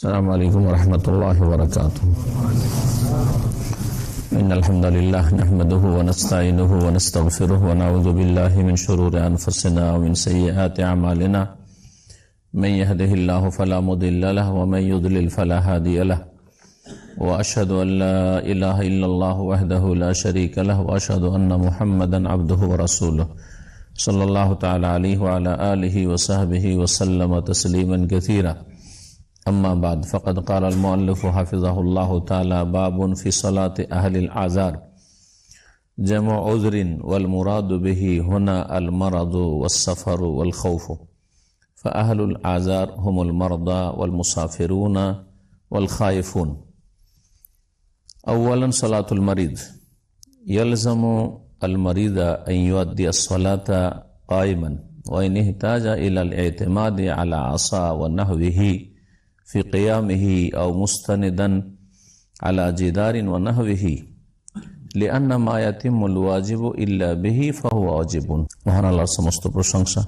السلام عليكم ورحمة الله وبركاته. إن الحمد لله نحمده ونستعينه ونستغفره ونعوذ بالله من شرور أنفسنا ومن سيئات أعمالنا. من يهده الله فلا مضل له ومن يضلل فلا هادي له. وأشهد أن لا إله إلا الله وحده لا شريك له وأشهد أن محمدا عبده ورسوله صلى الله تعالى عليه وعلى آله وصحبه وسلم تسليما كثيرا. أما بعد فقد قال المؤلف حفظه الله تعالى: باب في صلاة أهل الأعذار جمع عذر والمراد به هنا المرض والسفر والخوف، فأهل الأعذار هم المرضى والمسافرون والخائفون. أولا صلاة المريض، يلزم المريض أن يؤدي الصلاة قائما، وإن احتاج إلى الاعتماد على عصا ونحوه في قيامه أو مستندا على جدار ونحوه، لأن ما يتم الواجب إلا به فهو واجب। মহান আল্লাহর সমস্ত প্রশংসা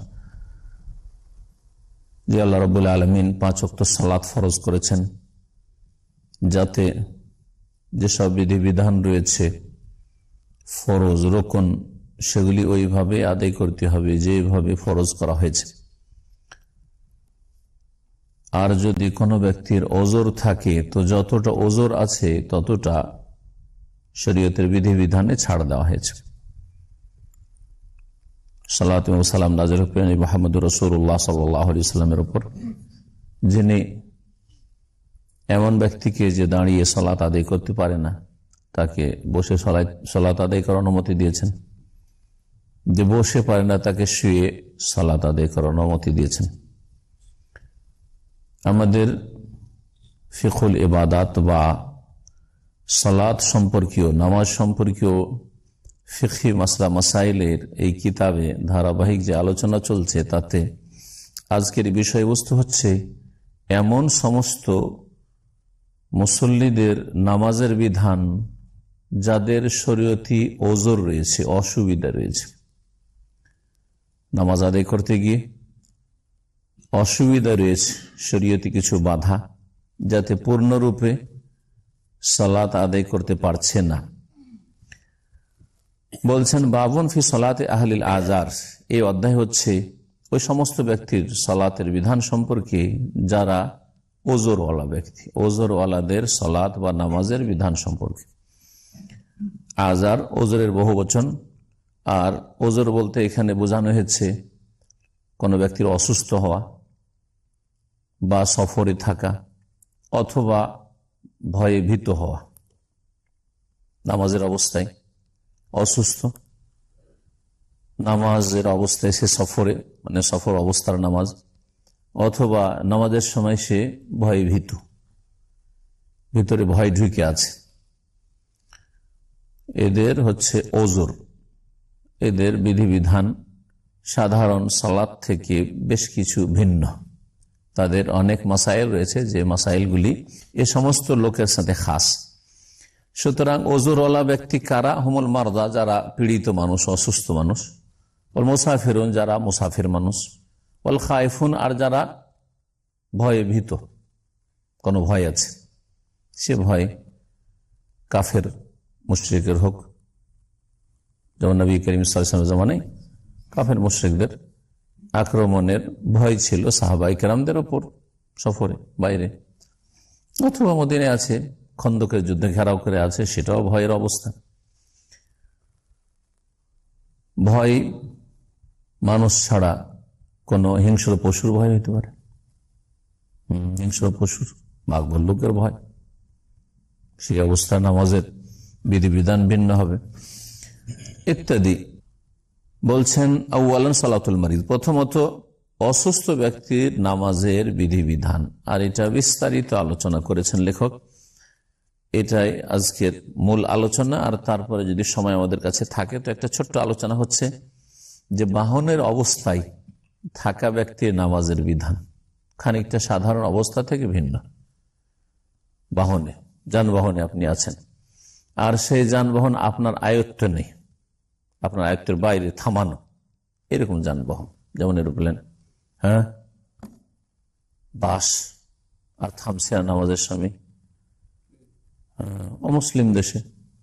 যে আল্লাহ রাব্বুল আলামিন 5 ওয়াক্ত সালাত ফরজ করেছেন, যাতে যেসব বিধিবিধান রয়েছে ফরজ রোকন সেগুলি ওইভাবে আদায় করতে হবে যেভাবে ফরজ করা হয়েছে। আর যদি কোনো ব্যক্তির ওজর থাকে তো যতটা ওজর আছে ততটা শরীয়তের বিধিবিধানে ছাড় দেওয়া হয়েছে। সালাত ও সালাম নাযিল হোক মুহাম্মদুর রাসূলুল্লাহ সাল্লাল্লাহু আলাইহি ওয়াসাল্লামের উপর, যিনি এমন ব্যক্তিকে যে দাঁড়িয়ে সালাত আদায় করতে পারে না তাকে বসে সালাত আদায় করার অনুমতি দিয়েছেন, যে বসে পারে না তাকে শুয়ে সালাত আদায় করার অনুমতি দিয়েছেন। আমাদের ফিকুল ইবাদাত বা সালাত সম্পর্কীয় নামাজ সম্পর্কীয় ফিকহি মাসলা মাসাইলের এই কিতাবে ধারাবাহিক যে আলোচনা চলছে তাতে আজকের বিষয়বস্তু হচ্ছে এমন সমস্ত মুসল্লিদের নামাজের বিধান যাদের শরীয়তি ওজর রয়েছে, অসুবিধা রয়েছে, নামাজ আদায় করতে গিয়ে অসুবিধা রয়েছে, শরীয়তি কিছু বাধা, যাতে পূর্ণরূপে সালাত আদায় করতে পারছে না। বলছেন বাবুন ফি সালাতে আহলিল আযার, এই অধ্যায় হচ্ছে ওই সমস্ত ব্যক্তির সালাতের বিধান সম্পর্কে যারা ওজরওয়ালা ব্যক্তি, ওজরওয়ালাদের সালাত বা নামাজের বিধান সম্পর্কে। আযার ওজরের বহুবচন, আর ওজর বলতে এখানে বোঝানো হয়েছে কোনো ব্যক্তির অসুস্থ হওয়া বা সফরে থাকা অথবা ভয়ে ভীত হওয়া, নামাজের অবস্থায় অসুস্থ, নামাজের অবস্থায় সে সফরে, মানে সফর অবস্থার নামাজ, অথবা নামাজের সময় সে ভয়ে ভীত, ভিতরে ভয় ঢুকে আছে, এদের হচ্ছে ওজর। এদের বিধিবিধান সাধারণ সালাত থেকে বেশ কিছু ভিন্ন, তাদের অনেক মাসাইল রয়েছে যে মাসাইলগুলি এ সমস্ত লোকের সাথে খাস। সুতরাং ওজরওয়ালা ব্যক্তি কারা? হুমুল মারদা, যারা পীড়িত মানুষ, অসুস্থ মানুষ, ওল মুসাফিরুন, যারা মুসাফির মানুষ, ওল খায়ফুন, আর যারা ভয়ে ভীত, কোনো ভয় আছে, সে ভয় কাফের মুশরিকের হোক, যেমন নবী করিম সাল্লাল্লাহু আলাইহি ওয়াসাল্লামের জামানায় কাফের মুশরিকদের আক্রমণের ভয় ছিল সাহাবায়ে কেরামদের উপর সফরে বাইরে, অথবা মদিনায় আছে, খন্দকের যুদ্ধে ঘেরাও করে আছে, সেটাও ভয়ের অবস্থা। ভয় মানুষ ছাড়া কোনো হিংস্র পশুর ভয় হইতে পারে, হিংস্র পশুর, বাঘ ভাল্লুকের ভয়, সেই অবস্থা নামাজের বিধিবিধান ভিন্ন হবে ইত্যাদি। বলছেন আউয়ালান সালাতুল মারিদ, প্রথমত অসুস্থ ব্যক্তির নামাজের বিধিবিধান, আর এটা বিস্তারিত আলোচনা করেছেন লেখক। এটাই আজকের মূল আলোচনা। আর তারপরে যদি সময় আমাদের কাছে থাকে তো একটা ছোট্ট আলোচনা হচ্ছে যে বাহনের অবস্থায় থাকা ব্যক্তির নামাজের বিধান খানিকটা সাধারণ অবস্থা থেকে ভিন্ন। বাহনে, যানবাহনে আপনি আছেন, আর সেই যানবাহন আপনার আয়ত্তে নেই, আপনার আয়ত্তের বাইরে থামানো, এরকম যানবাহন, যেমন এরোপ্লেন, বাস, আর থামছে না নামাজের স্বামী। অমুসলিম দেশে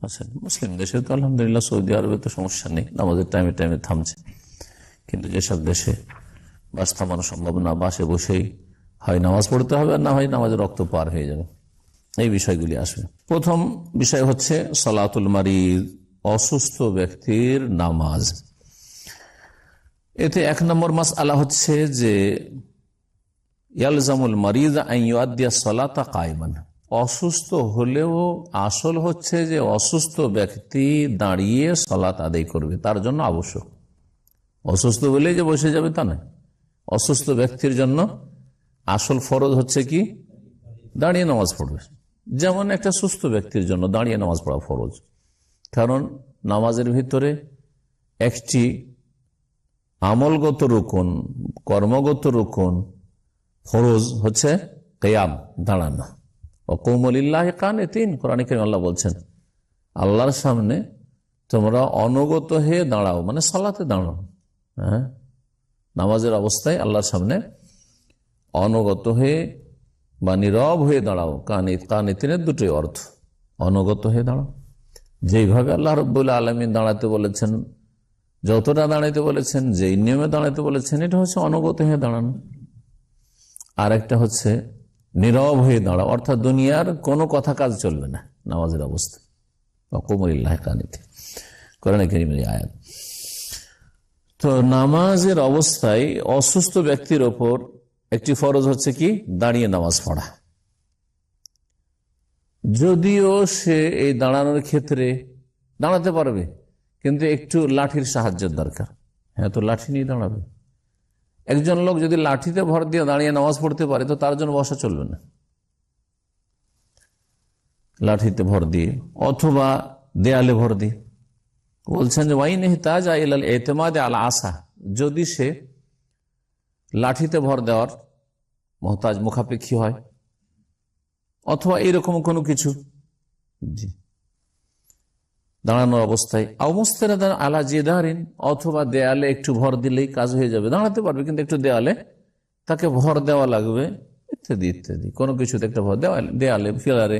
আছেন, মুসলিম দেশে তো আলহামদুলিল্লাহ, সৌদি আরবে তো সমস্যা নেই, নামাজের টাইমে টাইমে থামছে। কিন্তু যেসব দেশে বাস থামানো সম্ভব না, বাসে বসেই হয় নামাজ পড়তে হবে, আর না হয় নামাজের রক্ত পার হয়ে যাবে, এই বিষয়গুলি আসবে। প্রথম বিষয় হচ্ছে সলাতুল মারিদ, অসুস্থ ব্যক্তির নামাজ। এতে 1 নম্বর মাসআলা হচ্ছে যে ইয়ালজামুল মারিদ আন ইউআদ্দিয়া সলাতা কায়মান। অসুস্থ হলেও আসল হচ্ছে যে অসুস্থ ব্যক্তি দাঁড়িয়ে সলাত আদায় করবে, তার জন্য আবশ্যক। অসুস্থ বলে যে বসে যাবে তা নয়, অসুস্থ ব্যক্তির জন্য আসল ফরজ হচ্ছে কি দাঁড়িয়ে নামাজ পড়বে। যেমন একটা সুস্থ ব্যক্তির জন্য দাঁড়িয়ে নামাজ পড়া ফরজ, কারণ নামাজের ভিতরে একটি আমলগত রুকন, কর্মগত রুকন ফরজ হচ্ছে কিয়াম, দাঁড়ানো। ওয়াকুমু লিল্লাহি কানিতিন, কোরআনে কারীমে আল্লাহ বলছেন আল্লাহর সামনে তোমরা অনুগত হয়ে দাঁড়াও, মানে সালাতে দাঁড়াও। হ্যাঁ, নামাজের অবস্থায় আল্লাহর সামনে অনুগত হয়ে বা নীরব হয়ে দাঁড়াও। কানিতিনের দুটোই অর্থ, অনুগত হয়ে দাঁড়াও। যেইভাবে আল্লাহ রাব্বুল আলামিন দাঁড়াতে বলেছেন, যতটা দাঁড়াইতে বলেছেন, যেই নিয়মে দাঁড়াইতে বলেছেন, এটা হচ্ছে অনুগত হয়ে দাঁড়ানো। আর একটা হচ্ছে নীরব হয়ে দাঁড়াও, অর্থাৎ দুনিয়ার কোনো কথা কাজ চলবে না নামাজের অবস্থায়। ওয়াকুমু লিল্লাহি কানিতিন, কোরআনে কারীমের আয়াত। তো নামাজের অবস্থায় অসুস্থ ব্যক্তির ওপর একটি ফরজ হচ্ছে কি দাঁড়িয়ে নামাজ পড়া। যদিও সে এই দাঁড়ানোর ক্ষেত্রে দাঁড়াতে পারবে, কিন্তু একটু লাঠির সাহায্যের দরকার। হ্যাঁ, তো লাঠি নিয়ে দাঁড়াবে। একজন লোক যদি লাঠিতে ভর দিয়ে দাঁড়িয়ে নামাজ পড়তে পারে, তো তার জন্য বসা চলবে না। লাঠিতে ভর দিয়ে অথবা দেয়ালে ভর দিয়ে। বলছেন যে ওয়াইন ইহতাজা ইলাল ইতিমাদ আলা আসা, যদি সে লাঠিতে ভর দেওয়ার মুহতাজ, মুখাপেক্ষী হয়, অথবা এইরকম কোনো কিছু, জি, দাঁড়ানোর অবস্থায়, আওমুস্তানাদান আলা জিদারিন, অথবা দেয়ালে একটু ভর দিলেই কাজ হয়ে যাবে। দাঁড়াতে পারবে কিন্তু একটু দেয়ালে তাকে ভর দেওয়া লাগবে, ইত্যাদি ইত্যাদি। কোনো কিছুতে একটা ভর, দেয়ালে, ফিলারে,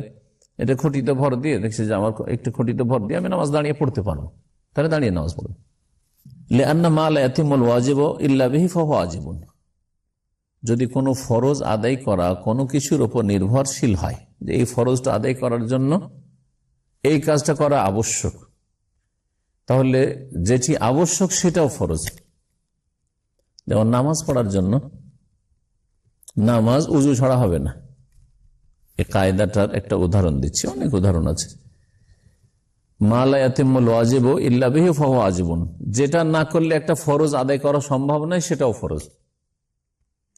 এটা খুঁটিতে ভর দিয়ে দেখছি যে আমার একটু খুঁটিতে ভর দিয়ে আমি নামাজ দাঁড়িয়ে পড়তে পারবো, তাহলে দাঁড়িয়ে নামাজ পড়বে। লিআন্না মা লা ইয়াতিমুল ওয়াজিবু ইল্লা বিহি ফাহুয়া ওয়াজিবুন। যদি কোনো ফরজ আদায় করা কোনো কিছুর উপর নির্ভরশীল হয়, যে এই ফরজটা আদায় করার জন্য এই কাজটা করা আবশ্যক, তাহলে যেটি আবশ্যক সেটাও ফরজ। যেমন নামাজ পড়ার জন্য নামাজ উজু ছাড়া হবে না, এই কায়দাটার একটা উদাহরণ দিচ্ছি, অনেক উদাহরণ আছে। মা লা ইয়াতিমুল ওয়াজিবু ইল্লা বিহি ফাহুয়া ওয়াজিবুন, যেটা না করলে একটা ফরজ আদায় করা সম্ভব নয়, সেটাও ফরজ।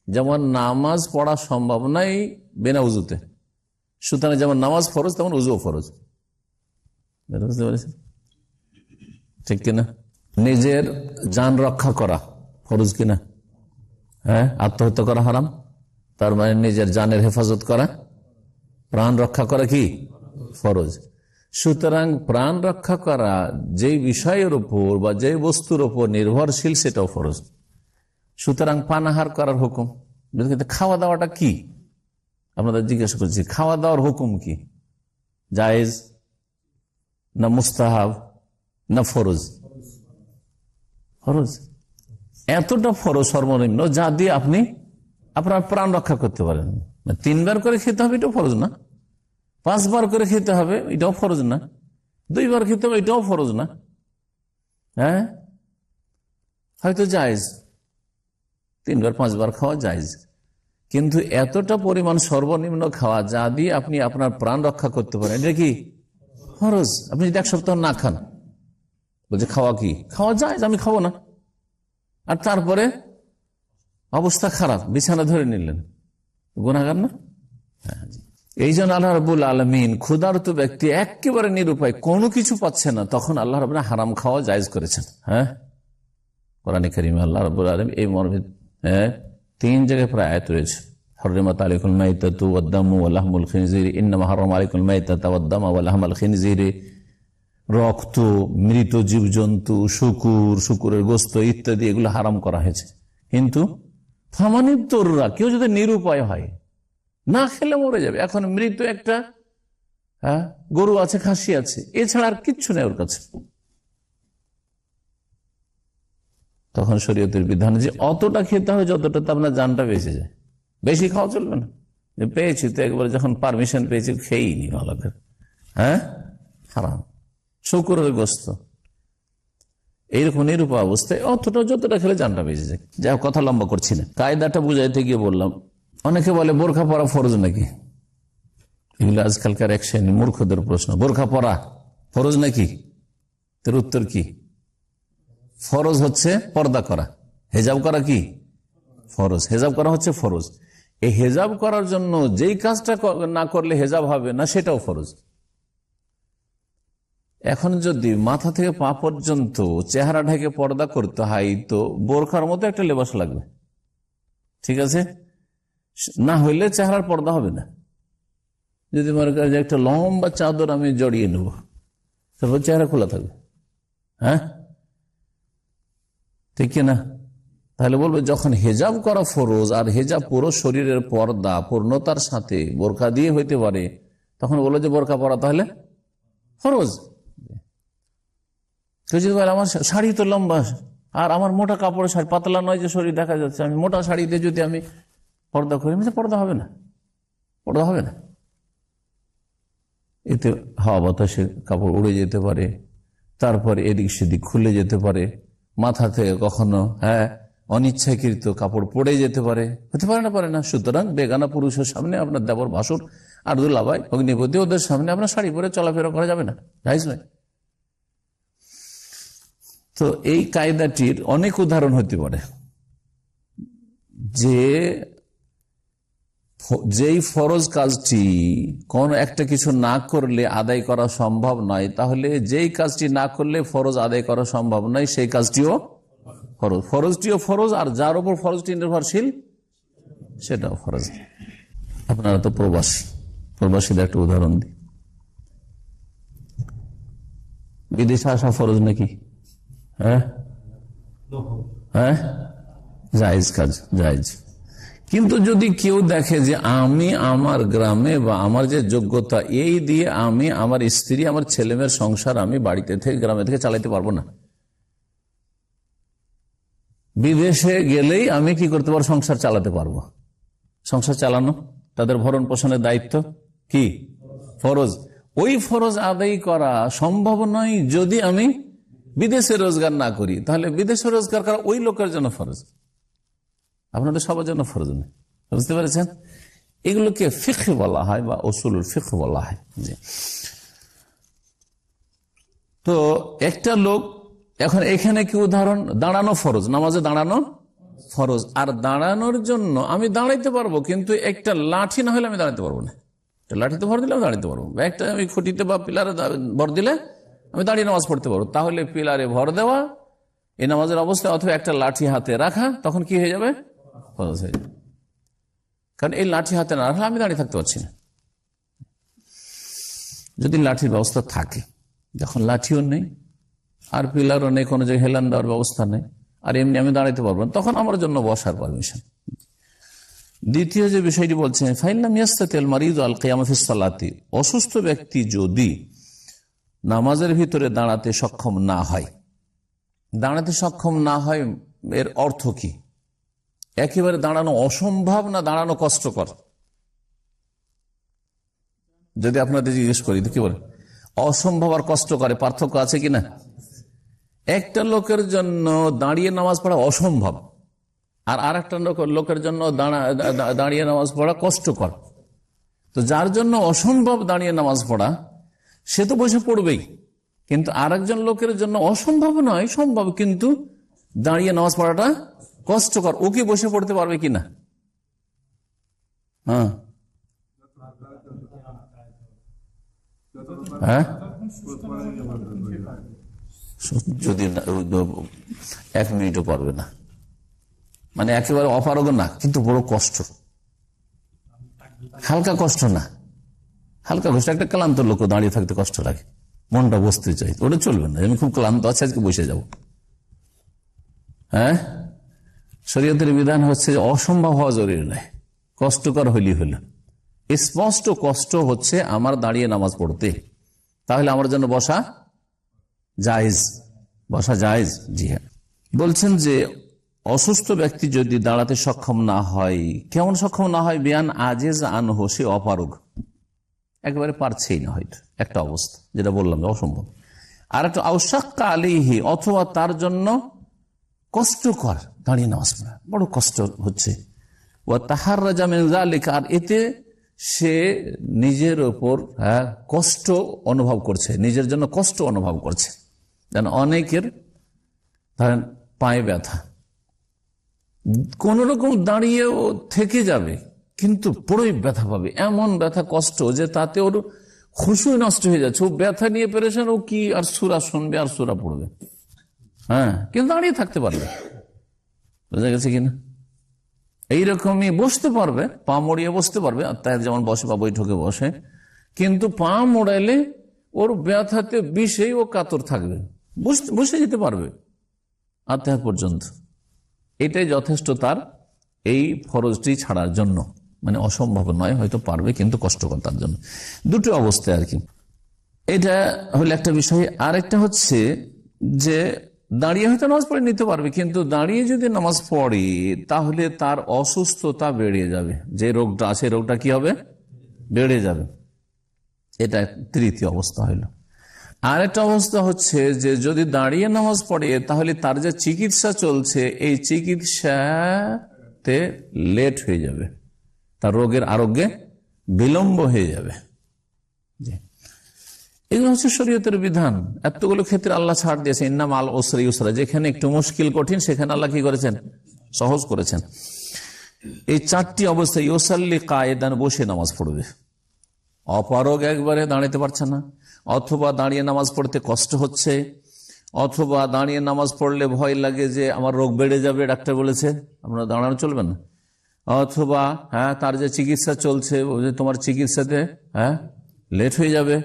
যেমন নামাজ পড়া সম্ভব নয় বিনা উজুতে, সুতরাং যেমন নামাজ ফরজ তেমন উজুও ফরজ। বুঝতে পেরেছেন? ঠিক কিনা? নিজের জান রক্ষা করা ফরজ কিনা? হ্যাঁ, আত্মহত্যা করা হারাম, তার মানে নিজের জানের হেফাজত করা, প্রাণ রক্ষা করা কি ফরজ। সুতরাং প্রাণ রক্ষা করা যেই বিষয়ের উপর বা যে বস্তুর উপর নির্ভরশীল, সেটাও ফরজ। সুতরাং পানাহার করার হুকুম, খাওয়া দাওয়াটা কি আপনাদের জিজ্ঞাসা করছি, খাওয়া দাওয়ার হুকুম কি? জায়েজ না মুস্তাহাব না ফরজ? ফরজ। এতটা ফরজ সর্বনিম্ন যা দিয়ে আপনি আপনার প্রাণ রক্ষা করতে পারেন। 3 বার করে খেতে হবে, এটাও ফরজ না। 5 বার করে খেতে হবে, এটাও ফরজ না। 2 বার খেতে হবে, এটাও ফরজ না। হ্যাঁ, হয়তো জায়েজ 3 বার 5 বার খাওয়া জায়েজ, কিন্তু এতটা পরিমাণ সর্বনিম্ন খাওয়া যা দিয়ে আপনি আপনার প্রাণ রক্ষা করতে পারেন, এটা কি ফরজ। আপনি যদি 1 সপ্তাহ না খান, বলছে খাওয়া কি খাওয়া জায়েজ, আমি খাবো না, আর তারপরে অবস্থা খারাপ, বিছানা ধরে নিলেন, গুনাহগার না? এই জন্য আল্লাহ রাব্বুল আলামিন ক্ষুধার্ত ব্যক্তি একেবারে নিরুপায়, কোনো কিছু পাচ্ছে না, তখন আল্লাহ রাব্বুল হারাম খাওয়া জায়েজ করেছেন। হ্যাঁ, কোরআনে কারীমে আল্লাহ রাব্বুল আলামিন এই মর্মে 3 জায়গায় প্রায় আয়াত রয়েছে। হররিমাত আলাইকুম মাইতাতু ওয়াদ-দামু ওয়া লাহমুল খিনজির, ইন্নামা হারাম আলাইকুম মাইতাতু ওয়াদ-দামা ওয়া লাহমাল খিনজির, রক্ত, মৃত জীবজন্তু, শুকুরের গোস্ত ইত্যাদি এগুলো হারাম করা হয়েছে। কিন্তু ফামানিত্তররা, কেউ যদি নিরুপায় হয়, না খেলে মরে যাবে। এখন মৃত একটা গরু আছে, খাসি আছে, এছাড়া আর কিচ্ছু নেই ওর কাছে। তখন শরীয়তের বিধান যে অতটা খেতে হবে যতটাতে আপনার জানটা বেঁচে যায়, বেশি খাওয়া চলবে না। যে পেয়েছি তো একবার যখন পারমিশন পেয়েছি খেয়েই নি, ভালো করে। হারাম শুকরের গোস্ত এইরকম নিরূপ অবস্থায় অতটা যতটা খেলে জানটা বেঁচে যায়। যাই হোক, কথা লম্বা করছি না, কায়দাটা বুঝাইতে গিয়ে বললাম, অনেকে বলে বোরখা পরা ফরজ নাকি? এগুলো আজকালকার এক শ্রেণী মূর্খদের প্রশ্ন। বোরখা পরা ফরজ নাকি? তার উত্তর কি? ফরজ হচ্ছে পর্দা করা, হেজাব করা কি ফরজ? হেজাব করা হচ্ছে ফরজ। এই হেজাব করার জন্য যেই কাজটা না করলে হেজাব হবে না সেটাও ফরজ। এখন যদি মাথা থেকে পা পর্যন্ত চেহারা ঢেকে পর্দা করতে হয় তো বোরখার মতো একটা লেবাস লাগবে, ঠিক আছে? না হইলে চেহারার পর্দা হবে না। যদি মনে করেন যে একটা লম্বা চাদর আমি জড়িয়ে নেব, তারপর চেহারা খোলা থাকবে, ঠিক কিনা? তাহলে বলবো যখন হেজাব করা ফরজ আর হেজাব পুরো শরীরের পর্দা পূর্ণতার সাথে বোরখা দিয়ে হইতে পারে, তখন বলো যে বোরখা পরা তাহলে ফরজ। আমার শাড়ি তো লম্বা আর আমার মোটা কাপড়ের শাড়ি, পাতলা নয় যে শরীর দেখা যাচ্ছে, আমি মোটা শাড়িতে যদি আমি পর্দা করি, পর্দা হবে না, পর্দা হবে না। এতে হাওয়া বাতাসে কাপড় উড়ে যেতে পারে, তারপরে এদিক সেদিক খুলে যেতে পারে, মাথা থেকে কখনো অনিচ্ছাকৃত কাপড় পড়ে যেতে পারে, হতে পারে না? পারে না। সুতরাং বেগানা পুরুষের সামনে আপনার দেবর ভাসুর আর দুলাভাই অগ্নিপতি ওদের সামনে আপনার শাড়ি পরে চলাফেরা করা যাবে না, জায়েজ নয়। তো এই কায়দাটির অনেক উদাহরণ হতে পারে যে যেই ফরজ কাজটি কোন একটা কিছু না করলে আদায় করা সম্ভব নয়, তাহলে যেই কাজটি না করলে ফরজ আদায় করা সম্ভব নয় সেই কাজটিও ফরজ, ফরজটিও ফরজ, আর যার উপর ফরজটি নির্ভরশীল সেটাও ফরজ। আপনারা তো প্রবাসী, প্রবাসীদের একটা উদাহরণ দিই। বিদেশে আসা ফরজ নাকি? জায়েজ কাজ, জায়েজ। কিন্তু যদি কেউ দেখে যে আমি আমার গ্রামে বা আমার যে যোগ্যতা এই দিয়ে আমি আমার স্ত্রী আমার ছেলেমেয়ের সংসার আমি বাড়িতে থেকে গ্রামে থেকে চালাইতে পারবো না, বিদেশে গেলেই আমি কি করতে পারবো? সংসার চালাতে পারবো। সংসার চালানো, তাদের ভরণ পোষণের দায়িত্ব কি ফরজ। ওই ফরজ আদায় করা সম্ভব নয় যদি আমি বিদেশে রোজগার না করি, তাহলে বিদেশে রোজগার করা ওই লোকের জন্য ফরজ, আপনাদের সবার জন্য ফরজ নেই। বুঝতে পেরেছেন? এগুলোকে ফিকহ বলা হয় বা উসুলুল ফিকহ বলা হয়। তো একটা লোক, এখন এখানে কি উদাহরণ? দাঁড়ানো ফরজ, নামাজে দাঁড়ানো ফরজ। আর দাঁড়ানোর জন্য আমি দাঁড়াইতে পারবো, কিন্তু একটা লাঠি না হলে আমি দাঁড়াতে পারবো না। একটা লাঠিতে ভর দিলে আমি দাঁড়াতে পারবো, একটা আমি খুঁটিতে বা পিলারে ভর দিলে আমি দাঁড়িয়ে নামাজ পড়তে পারবো। তাহলে পিলারে ভর দেওয়া এই নামাজের অবস্থা, অথবা একটা লাঠি হাতে রাখা, তখন কি হয়ে যাবে? ফরজ হয়ে যাবে। কারণ এই লাঠি হাতে না রাখলে আমি দাঁড়িয়ে থাকতে পারছি না। যদি লাঠির ব্যবস্থা থাকে, যখন লাঠিও নেই আর পিলারও নেই, কোনো জায়গায় হেলান দেওয়ার ব্যবস্থা নেই, আর এমনি আমি দাঁড়াইতে পারবো না, তখন আমার জন্য বসার পারমিশন। দ্বিতীয় যে বিষয়টি বলছেন, ফাইনাম ইয়াস্তাতিল মারিদু আল কিয়ামা ফিস সালাতি, অসুস্থ ব্যক্তি যদি নামাজের ভিতরে দাঁড়াতে সক্ষম না হয়, দাঁড়াতে সক্ষম না হয় এর অর্থ কি? একেবারে দাঁড়ানো অসম্ভব না দাঁড়ানো কষ্টকর? যদি আপনাদের জিজ্ঞেস করি কি বলে অসম্ভব আর কষ্টকর পার্থক্য আছে কিনা? একটা লোকের জন্য দাঁড়িয়ে নামাজ পড়া অসম্ভব, আর একটা লোকের জন্য দাঁড়িয়ে নামাজ পড়া কষ্টকর। তো যার জন্য অসম্ভব দাঁড়িয়ে নামাজ পড়া, সে তো বসে পড়বেই, কিন্তু আর একজন লোকের জন্য অসম্ভব নয়, সম্ভব, কিন্তু দাঁড়িয়ে নামাজ পড়াটা কষ্টকর, ও কি বসে পড়তে পারবে কিনা? যদি 1 মিনিটও পারবে না, মানে একেবারে অপারগ না, কিন্তু বড় কষ্ট, হালকা কষ্ট না, হালকা কষ্ট। একটা ক্লান্ত লোক দাঁড়িয়ে থাকতে কষ্ট লাগে, মনটা বসতে চাই, ওটা চলবে না। আমি খুব ক্লান্ত আছি, আজকে বসে যাব। শরীয়তের বিধান হচ্ছে যে অসম্ভব হওয়া জরুরি নয়, কষ্টকর হইলেই হলো। স্পষ্ট কষ্ট হচ্ছে আমার দাঁড়িয়ে নামাজ পড়তে, তাহলে আমার জন্য বসা জায়েজ, বসা জায়েজ। জি হ্যাঁ। বলছেন যে অসুস্থ ব্যক্তি যদি দাঁড়াতে সক্ষম না হয়, কেমন সক্ষম না হয়? বিয়ান আজেজ আনহু, সে অপারগ, একেবারে পারছেই না, হয়তো একটা অবস্থা যেটা বললাম অসম্ভব। আর একটা আউশাক্কা আলাইহি, অথবা তার জন্য কষ্টকর দাঁড়িয়ে নামাজ পড়া, বড় কষ্ট হচ্ছে। ওয়া তাহাররাজা মিন যালিকা, আর এতে সে নিজের ওপর কষ্ট অনুভব করছে, নিজের জন্য কষ্ট অনুভব করছে। যেন অনেকের ধরেন পায়ে ব্যথা, কোন রকম দাঁড়িয়েও থেকে যাবে কিন্তু বড়ই ব্যথা পাবে, এমন ব্যথা কষ্ট যে তাতে ওর খুশুই নষ্ট হয়ে যাচ্ছে। ও ব্যথা নিয়ে পেরেছেন, ও কি আর সূরা শুনবে আর সূরা পড়বে, কিন্তু দাঁড়িয়ে থাকতে পারবে। বুঝা গেছে কিনা? এইরকমই বসতে পারবে, পা মড়িয়ে বসতে পারবে, তাই যেমন বসে বা বৈঠকে বসে, কিন্তু পা মোড়াইলে ওর ব্যথাতে বিষেই ও কাতর থাকবে, বসে যেতে পারবে আত্মাহ পর্যন্ত। এটাই যথেষ্ট তার এই ফরজটি ছাড়ার জন্য, মানে অসম্ভব নয়, হয়তো পারবে কিন্তু কষ্টকর তার জন্য। দুটো অবস্থায় আর কি, এটা হলো একটা বিষয়। আর একটা হচ্ছে যে দাঁড়িয়ে হয়তো নামাজ পড়ে নিতে পারবে, কিন্তু দাঁড়িয়ে যদি নামাজ পড়ে তাহলে তার অসুস্থতা বেড়ে যাবে, যে রোগটা আছে রোগটা কি হবে? বেড়ে যাবে। এটা তৃতীয় অবস্থা হইল। আর একটা অবস্থা হচ্ছে যে যদি দাঁড়িয়ে নামাজ পড়ে তাহলে তার যে চিকিৎসা চলছে এই চিকিৎসাতে লেট হয়ে যাবে, তার রোগের আরোগ্যে বিলম্ব হয়ে যাবে। এগুলো হচ্ছে শরীয়তের বিধান। এতগুলো ক্ষেত্রে আল্লাহ ছাড় দিয়েছে, ইন্নাম আল ওসরি ইউসরা, যেখানে একটু মুশকিল কঠিন সেখানে আল্লাহ কি করেছেন? সহজ করেছেন। এই চারটি অবস্থা, ইউসাল্লি কায়েদান, বসে নামাজ পড়বে, অপারগ একবারে দাঁড়াতে পারছে না, অথবা দাঁড়িয়ে নামাজ পড়তে কষ্ট হচ্ছে, অথবা দাঁড়িয়ে নামাজ পড়লে ভয় লাগে যে আমার রোগ বেড়ে যাবে, ডাক্তার বলেছে আপনারা দাঁড়ানো চলবে না, অথবা তার যে চিকিৎসা চলছে তোমার চিকিৎসাতে লেট হয়ে যাবে।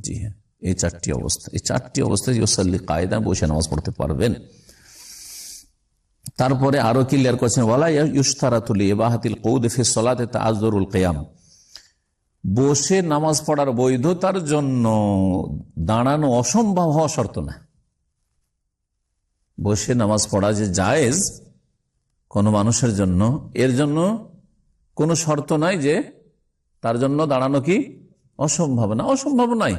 জি হ্যাঁ, এই চারটি অবস্থা, এই চারটি অবস্থায় ইউসাল্লি কায়েদান, বসে নামাজ পড়তে পারবেন। তারপরে আরো ক্লিয়ার করছেন, ওয়ালা ইউশতারাতুল ইবাহাতিল কউদ ফি সলাতি তাআযযুরুল কিয়াম, বসে নামাজ পড়ার বৈধতার জন্য দাঁড়ানো অসম্ভব হওয়া শর্ত না। বসে নামাজ পড়া যে জায়েজ কোন মানুষের জন্য, এর জন্য কোনো শর্ত নাই যে তার জন্য দাঁড়ানো কি অসম্ভব না, অসম্ভব নাই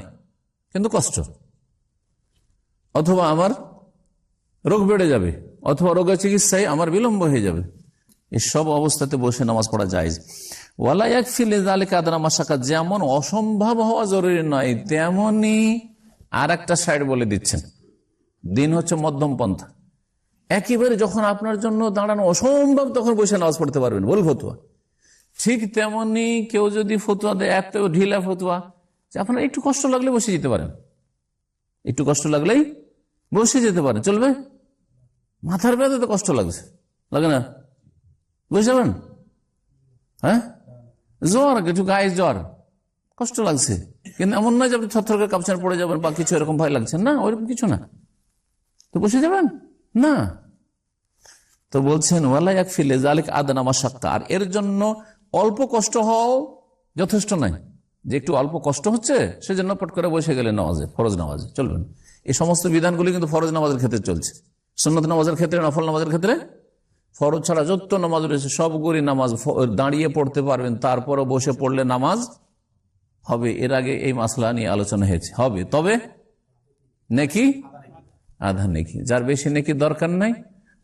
কিন্তু কষ্ট, অথবা আমার রোগ বেড়ে যাবে, অথবা রোগের চিকিৎসায় আমার বিলম্ব হয়ে যাবে, এসব অবস্থাতে বসে নামাজ পড়া জায়েজ। ওয়ালা ইয়াকফি লিযালিকা আদনা মাশাক্কাত, যেমন অসম্ভব হওয়া জরুরি নয় তেমনি আর একটা সাইড বলে দিচ্ছেন, দিন হচ্ছে মধ্যম পন্থা। একেবারে যখন আপনার জন্য দাঁড়ানো অসম্ভব তখন বসে নামাজ পড়তে পারবেন, বল ফতুয়া। ঠিক তেমনি কেউ যদি ফতুয়া দেয় এত ঢিলা ফতুয়া যে আপনার একটু কষ্ট লাগলে বসে যেতে পারেন, একটু কষ্ট লাগলেই বসে যেতে পারেন, চলবে। মাথার ব্যথাতে কষ্ট লাগছে, লাগে না, বসে যাবেন। জ্বর, কিছু গায়ে জ্বর, কষ্ট লাগছে, কিন্তু এমন নয় যে আপনি থরথর করে কাঁপছেন, পড়ে যাবেন বা কিছু এরকম ভয় লাগছে না, ওইরকম কিছু না, তো বসে যাবেন না। তো বলছেন ওয়ালা ইয়াকফি লিযালিকা আদনা মাশাক্কা, আর এর জন্য অল্প কষ্ট হওয়াও যথেষ্ট নয়, যে একটু অল্প কষ্ট হচ্ছে সেজন্য পট করে বসে গেলে নামাজে, ফরজ নামাজে চলবেন। এই সমস্ত বিধানগুলি কিন্তু ফরজ নামাজের ক্ষেত্রে চলছে, সুন্নত নামাজের ক্ষেত্রে, নফল নামাজের ক্ষেত্রে, ফরজ ছাড়া যত নামাজ রয়েছে সবগুলি নামাজ দাঁড়িয়ে পড়তে পারবেন, তারপরও বসে পড়লে নামাজ হবে। এর আগে এই মাসলা নিয়ে আলোচনা হয়েছে, হবে, তবে নেকি আধা নেকি, যার বেশি নেকি দরকার নাই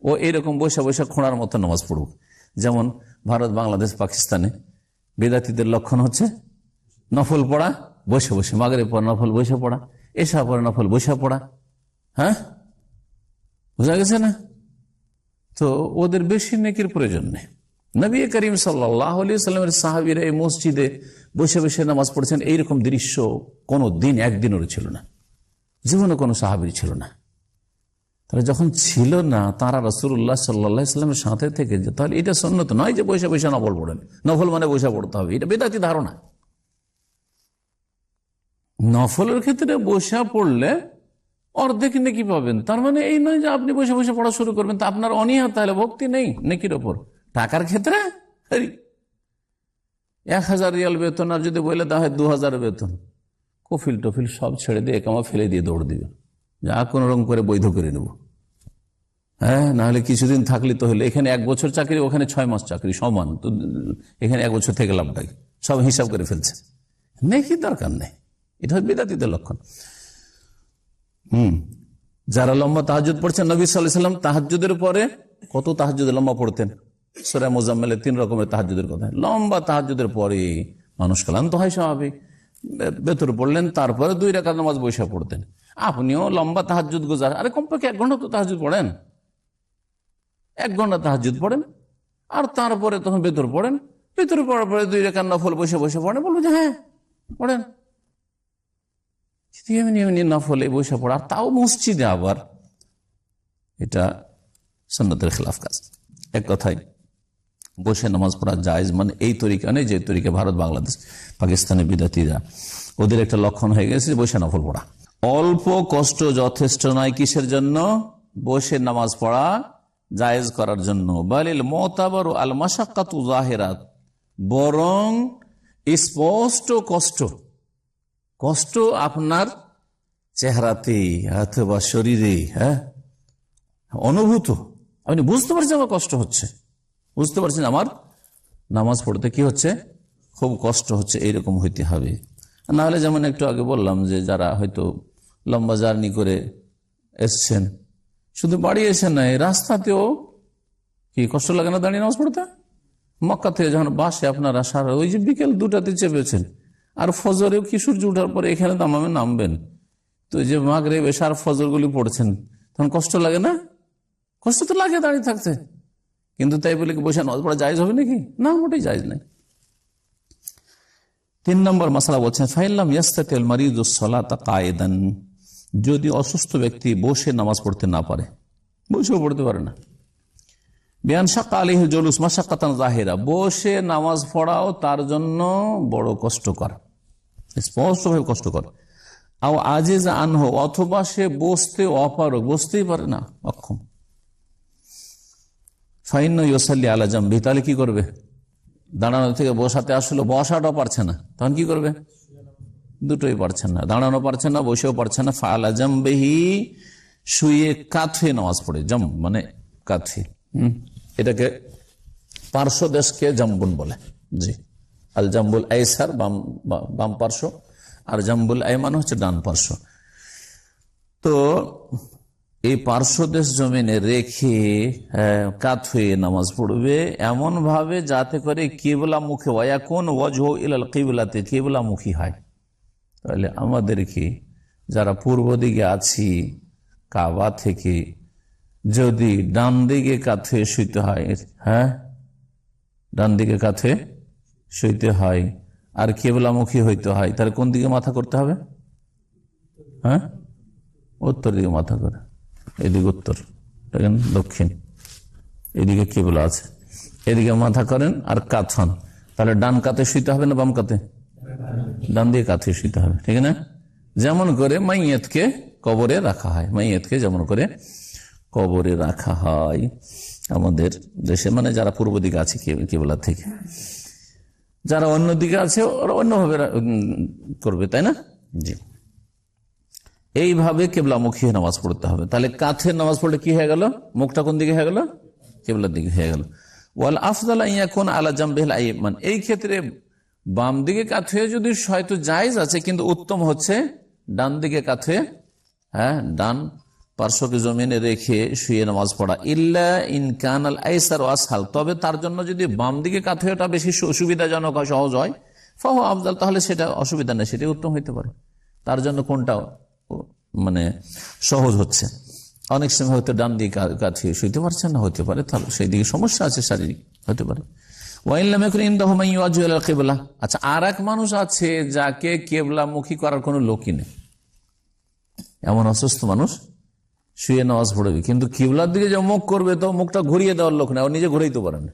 ও এরকম বসে বসে খোঁড়ার মতো নামাজ পড়ুক। যেমন ভারত, বাংলাদেশ, পাকিস্তানে বিদাতীদের লক্ষণ হচ্ছে নফল পড়া বসে বসে, মাগরিব পর নফল বসে পড়া, এশা পরে নফল বসে পড়া, বুঝা গেছে না? তো ওদের বেশি নেকির প্রয়োজন নেই। নবী করিম সাল্লাল্লাহু আলাইহি ওয়াসাল্লামের সাহাবীরা এই মসজিদে বসে বসে নামাজ পড়ছেন, এইরকম দৃশ্য কোনো দিন একদিনেরও ছিল না, জীবনে কোনো সাহাবীর ছিল না। তাহলে যখন ছিল না তারা রাসূলুল্লাহ সাল্লাল্লাহু আলাইহি ওয়াসাল্লামের সাথে থেকে, তাহলে এটা সুন্নত নয় যে বসে বসে নফল পড়েন, নফল মানে বসে পড়তে হবে, এটা বেদাতি ধারণা। নফলের ক্ষেত্রে বসে পড়লে অর্ধেক নেকি পাবেন, তার মানে এই নয় যে আপনি বসে বসে পড়া শুরু করবেন, তা আপনার অনীহা, তাহলে ভক্তি নেই নেকির ওপর। টাকার ক্ষেত্রে 1000 রিয়াল বেতন, আর যদি বলে দেওয়া হয় 2000 বেতন, কফিল টফিল সব ছেড়ে দিয়ে একামা ফেলে দিয়ে দৌড় দিবে, যা কোনো রকম করে বৈধ করে নেব। হ্যাঁ, নাহলে কিছুদিন থাকলে তো হলো, এখানে 1 বছর চাকরি, ওখানে 6 মাস চাকরি সমান, তো এখানে 1 বছর থেকে লাভটাই, সব হিসাব করে ফেলছে। নেই, কি দরকার নেই, এটা বিদাতীদের লক্ষণ। যারা লম্বা তাহাজ্জুদ পড়ছেন, নবী সাল্লাল্লাহু আলাইহি ওয়াসাল্লাম তাহাজ্জুদের পরে কত তাহাজ্জুদে লম্বা পড়তেন, সূরা মুজাম্মিলে 3 রকমের তাহাজ্জুদের কথা। লম্বা তাহাজ্জুদের পরে মানুষ ক্লান্ত হয়, স্বাভাবিক, ভেতর পড়লেন, তারপরে 2 রাকাত নামাজ বৈশা পড়তেন। আপনিও লম্বা তাহাজ্জুদ গুজার, আরে কমপক্ষে 1 ঘন্টা তো তাহাজ্জুদ পড়েন, 1 ঘন্টা তাহাজ্জুদ পড়েন, আর তারপরে তখন ভেতর পড়েন, ভেতরে পড়ার পরে 2 রাকাত নফল বসে বসে পড়েন, বলবো যে হ্যাঁ পড়েন, এমনি নফলে বসে পড়া, আর তাও মসজিদে, আবার এটা সুন্নতের খেলাফ কাজ। এক কথায় বসে নামাজ পড়া জায়েজ, মানে এই তরিকা নেই যে তরিকা ভারত, বাংলাদেশ, পাকিস্তানের বিদাতীরা, ওদের একটা লক্ষণ হয়ে গেছে বসে নফল পড়া। অল্প কষ্ট যথেষ্ট নয় কিসের জন্য? বসে নামাজ পড়া জায়েজ করার জন্য। বালিল মুতাবার আল মাশাক্কাতু যাহিরাত, বরং স্পষ্ট কষ্ট আপনার চেহারাতে অথবা শরীরে, হ্যাঁ, অনুভূত, আপনি বুঝতে পারছেন আমার কষ্ট হচ্ছে, বুঝতে পারছেন আমার নামাজ পড়তে কি হচ্ছে, খুব কষ্ট হচ্ছে, এইরকম হইতে হবে। না হলে যেমন একটু আগে বললাম যে যারা হয়তো লম্বা জার্নি করে এসছেন, শুধু বাড়ি এসে নাই, রাস্তাতেও কি কষ্ট লাগে না দাঁড়িয়ে নামাজ পড়তে? মক্কা থেকে যখন বাসে আপনারা সারা, ওই যে বিকেল 2টাতে চেপেছেন, আর ফজরেও কি সূর্য উঠার পরে এখানে দামামে নামবেন, তো যে মাগরিব এশা আর ফজরগুলি পড়ছেন, তখন কষ্ট লাগে না? কষ্ট তো লাগে দাঁড়িয়ে থাকতে, কিন্তু তাই বলে কি বসে নামাজ পড়া জায়েজ হবে নাকি? না, মোটেই জায়েজ নাই। 3 নম্বর মাসআলা বলছেন, ফাইল্লাম ইয়াস্তাতিল মারিদুস সালাতা কায়েদান, যদি অসুস্থ ব্যক্তি বসে নামাজ পড়তে না পারে, বসেও পড়তে পারে না, বিআন শাক্কা আলাইহিল জুলুস মাশাক্কাতান যাহিরা, বসে নামাজ পড়াও তার জন্য বড় কষ্টকর, স্পষ্টভাবে কষ্টকর। আও আজিজ আনহু, অথবা সে বসতে অপারগ, বসতেই পারে না, অক্ষম। ফাইন্না ইউসাল্লি আলা জামবি, তাহলে কি করবে? দাঁড়ানো থেকে বসাতে আসলে বসাটাও পারছে না, তখন কি করবে? দুটোই পারছেন না, দাঁড়ানো পারছেন না, বসেও পারছেন না, ফাআলা জামবিহি, শুয়ে কাত হয়ে নামাজ পড়ে, জাম মানে কাত হয়ে, এটাকে পার্শ্বদেশকে জাম্বুন বলে। জি, আল জাম্বুল আইসার বাম পার্শ্ব, আর জাম্বুল আইমান হচ্ছে ডান পার্শ্ব। তো এই পার্শ্বদেশ জমিনে রেখে কাত হয়ে নামাজ পড়বে এমন ভাবে যাতে করে কিবলা মুখে, ওয়ায়াকুন ওয়াজহু ইলাল কিবলাতে, কিবলা মুখী হয়। তাহলে আমাদেরকে যারা পূর্ব দিকে আছি কাবা থেকে, যদি ডান দিকে কাত হয়ে শুইতে হয়, হ্যাঁ, ডান দিকে কাত হয়ে শুইতে হয়, আর কিবলামুখী হইতে হয়, তাহলে কোন দিকে মাথা করতে হবে? হ্যাঁ, উত্তর দিকে মাথা করে, এদিকে উত্তর, দেখেন দক্ষিণ, এদিকে কিবলা আছে, এদিকে মাথা করেন আর কাত হন। তাহলে ডান কাতে শুইতে হবে না বাম কাতে? ডান দিকে কাত হয়ে শুইতে হবে, ঠিক না? যেমন করে মাইয়াতকে কবরে রাখা হয়, মাইয়াতকে যেমন করে কবরে রাখা হয় আমাদের দেশে, মানে যারা পূর্ব দিকে আছে কিবলা থেকে, যারা অন্য দিকে আছে ওরা অন্যভাবে করবে, তাই না? জি, এইভাবে কেবলামুখী নামাজ পড়তে হবে। তাহলে কাঁথে নামাজ পড়লে কি হয়ে গেল? মুখটা কোন দিকে হয়ে গেল? কেবলার দিকে হয়ে গেল। ওয়াল আফদাল ইয়াকুন আলা জামবিল আইমান, এই ক্ষেত্রে বাম দিকে কাত হয়ে যদি হয়তো জায়েজ আছে, কিন্তু উত্তম হচ্ছে ডান দিকে কাত হয়ে, হ্যাঁ, ডান পার্শ্বকে জমিনে রেখে শুয়ে নামাজ পড়া। ইল্লা ইন কানাল আইসার ওয়াসহাল, তবে তার জন্য যদি বাম দিকে কাত হয়ে ওটা বেশি সুবিধাজনক হয়, সহজ হয়, ফাহু আফদাল, তাহলে সেটা অসুবিধা নেই, সেটাই উত্তম হইতে পারে। তার জন্য কোনটা মানে সহজ হচ্ছে? অনেক সময় হয়তো ডান দিকে কাত হয়ে শুইতে পারছেন না, হতে পারে তাহলে সেই দিকে সমস্যা আছে, শারীরিক হতে পারে। আচ্ছা, আর এক মানুষ আছে যাকে কেবলামুখী করার কোন লোকই নেই, এমন অসুস্থ মানুষ শুয়ে নামাজ পড়বে, কিন্তু কিবলার দিকে যে মুখ করবে তো মুখটা ঘুরিয়ে দেওয়ার লোক না, ও নিজে ঘুরাইতে পারে না,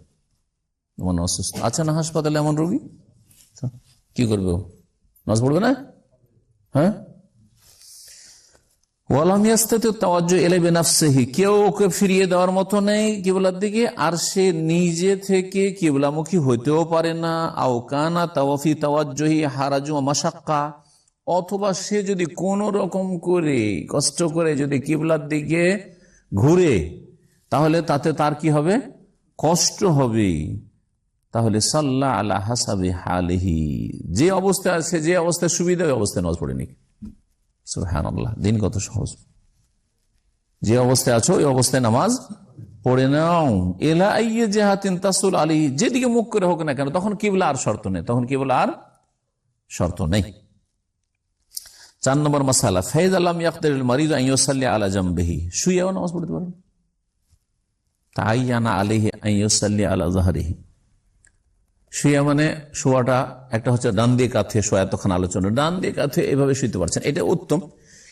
এমন অসুস্থ আছে না হাসপাতালে এমন রোগী, কি করবে? ও নামাজ পড়বে না? হ্যাঁ, ওয়ালাম ইয়াস্তাতি তাওয়াজ্জু ইলাইহি বিনাফসিহি, কেউ ওকে ফিরিয়ে দেওয়ার মতো নেই কিবলার দিকে, আর সে নিজে থেকে কিবলামুখী হইতেও পারে না। আও কানা তাওয়াফি তাওয়াজ্জুহি হারাজু ওয়া মাশাক্কা, অথবা সে যদি কোন রকম করে কষ্ট করে যদি কিবলার দিকে ঘুরে, তাহলে তাতে তার কি হবে? কষ্ট হবে। তাহলে সাল্লা আলা হাসাবি হালিহি, যে অবস্থায় আছে, যে অবস্থায় সুবিধা, ওই অবস্থায় নামাজ পড়ে নি। সুবহানাল্লাহ, দিন কত সহজ। যে অবস্থায় আছো ওই অবস্থায় নামাজ পড়ে নাও। এলা আইয়ে জেহাতিন তাসুল আলী, যেদিকে মুখ করে হোক না কেন, তখন কিবলা আর শর্ত নেই, তখন কিবলা আর শর্ত নেই। 4 নম্বর মাসালা, ফাইজ আলাম ইয়াকদিরুল মারিদ আন ইউসাল্লি আলা জামবিহি, শুয়েও নামাজ পড়তে পারেন। তাআয়্যানা আলাইহি আন ইউসাল্লি আলা যাহরিহি, শুয়া মানে শোয়াটা একটা হচ্ছে ডান দিয়ে কাঁথে শোয়া, এতক্ষণ আলোচনা ডান দিয়ে কাঁথে এইভাবে শুইতে পারছেন, এটা উত্তম।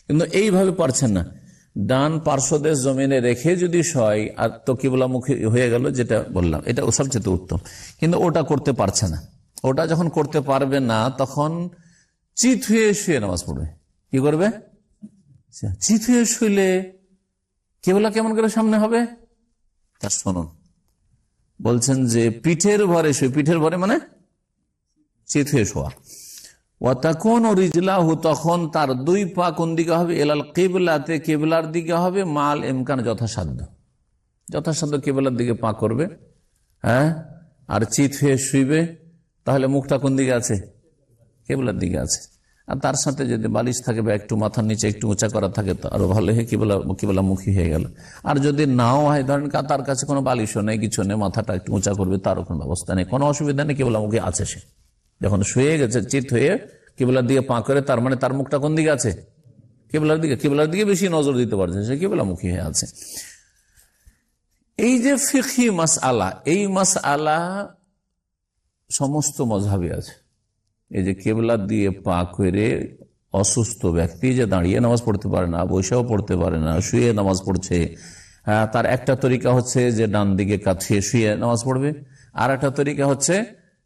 কিন্তু এইভাবে পারছেন না, ডান পার্শ্বদেশ জমিনে রেখে যদি শয় আর তো কিবলামুখী হয়ে গেল, যেটা বললাম এটা সবচেয়ে উত্তম। কিন্তু ওটা করতে পারছে না, ওটা যখন করতে পারবে না তখন চিত হয়ে শুয়ে নামাজ পড়বে। কি করবে? চিত হয়ে শুইলে কিবলা কেমন করে সামনে হবে তা শুনুন। বলছেন যে পিঠের ভরে শুয়ে, পিঠের ভরে মানে চিত হয়ে শোয়া। ওয়াতাকুন রিজলাহু, তখন তার 2 পা কোন দিকে হবে? এলাল কিবলাতে, কিবলার দিকে হবে। মাল ইমকান, যথাসাধ্য, যথাসাধ্য কিবলার দিকে পা করবে। হ্যাঁ, আর চিত হয়ে শুইবে। তাহলে মুখটা কোন দিকে আছে? কিবলার দিকে আছে। আর তার সাথে যদি বালিশ থাকে বা একটু মাথার নিচে একটু উঁচা করা থাকে তো আরো ভালো, হয়ে কিবলামুখী হয়ে গেল। আর যদি নাও হয়, ধরেন তার কাছে কোনো বালিশও নেই, কিছু নেই, মাথাটা একটু উঁচা করবে, তারও কোনো ব্যবস্থা নেই, কোনো অসুবিধা নেই, কিবলামুখী আছে সে। যখন শুয়ে গেছে চিত হয়ে কিবলার দিকে পা করে, তার মানে তার মুখটা কোন দিকে আছে? কিবলার দিকে। কিবলার দিকে বেশি নজর দিতে পারছে, সে কিবলামুখী হয়ে আছে। এই যে ফিকহি মাসআলা, এই মাসআলা সমস্ত মাযহাবে আছে। এই যে কিবলার দিয়ে পা করে অসুস্থ ব্যক্তি যে দাঁড়িয়ে নামাজ পড়তে পারে না, বসেও পড়তে পারে না, শুয়ে নামাজ পড়ছে, তার একটা তরিকা হচ্ছে যে ডান দিকে কাঁথিয়ে শুয়ে নামাজ পড়বে। আর একটা তরিকা হচ্ছে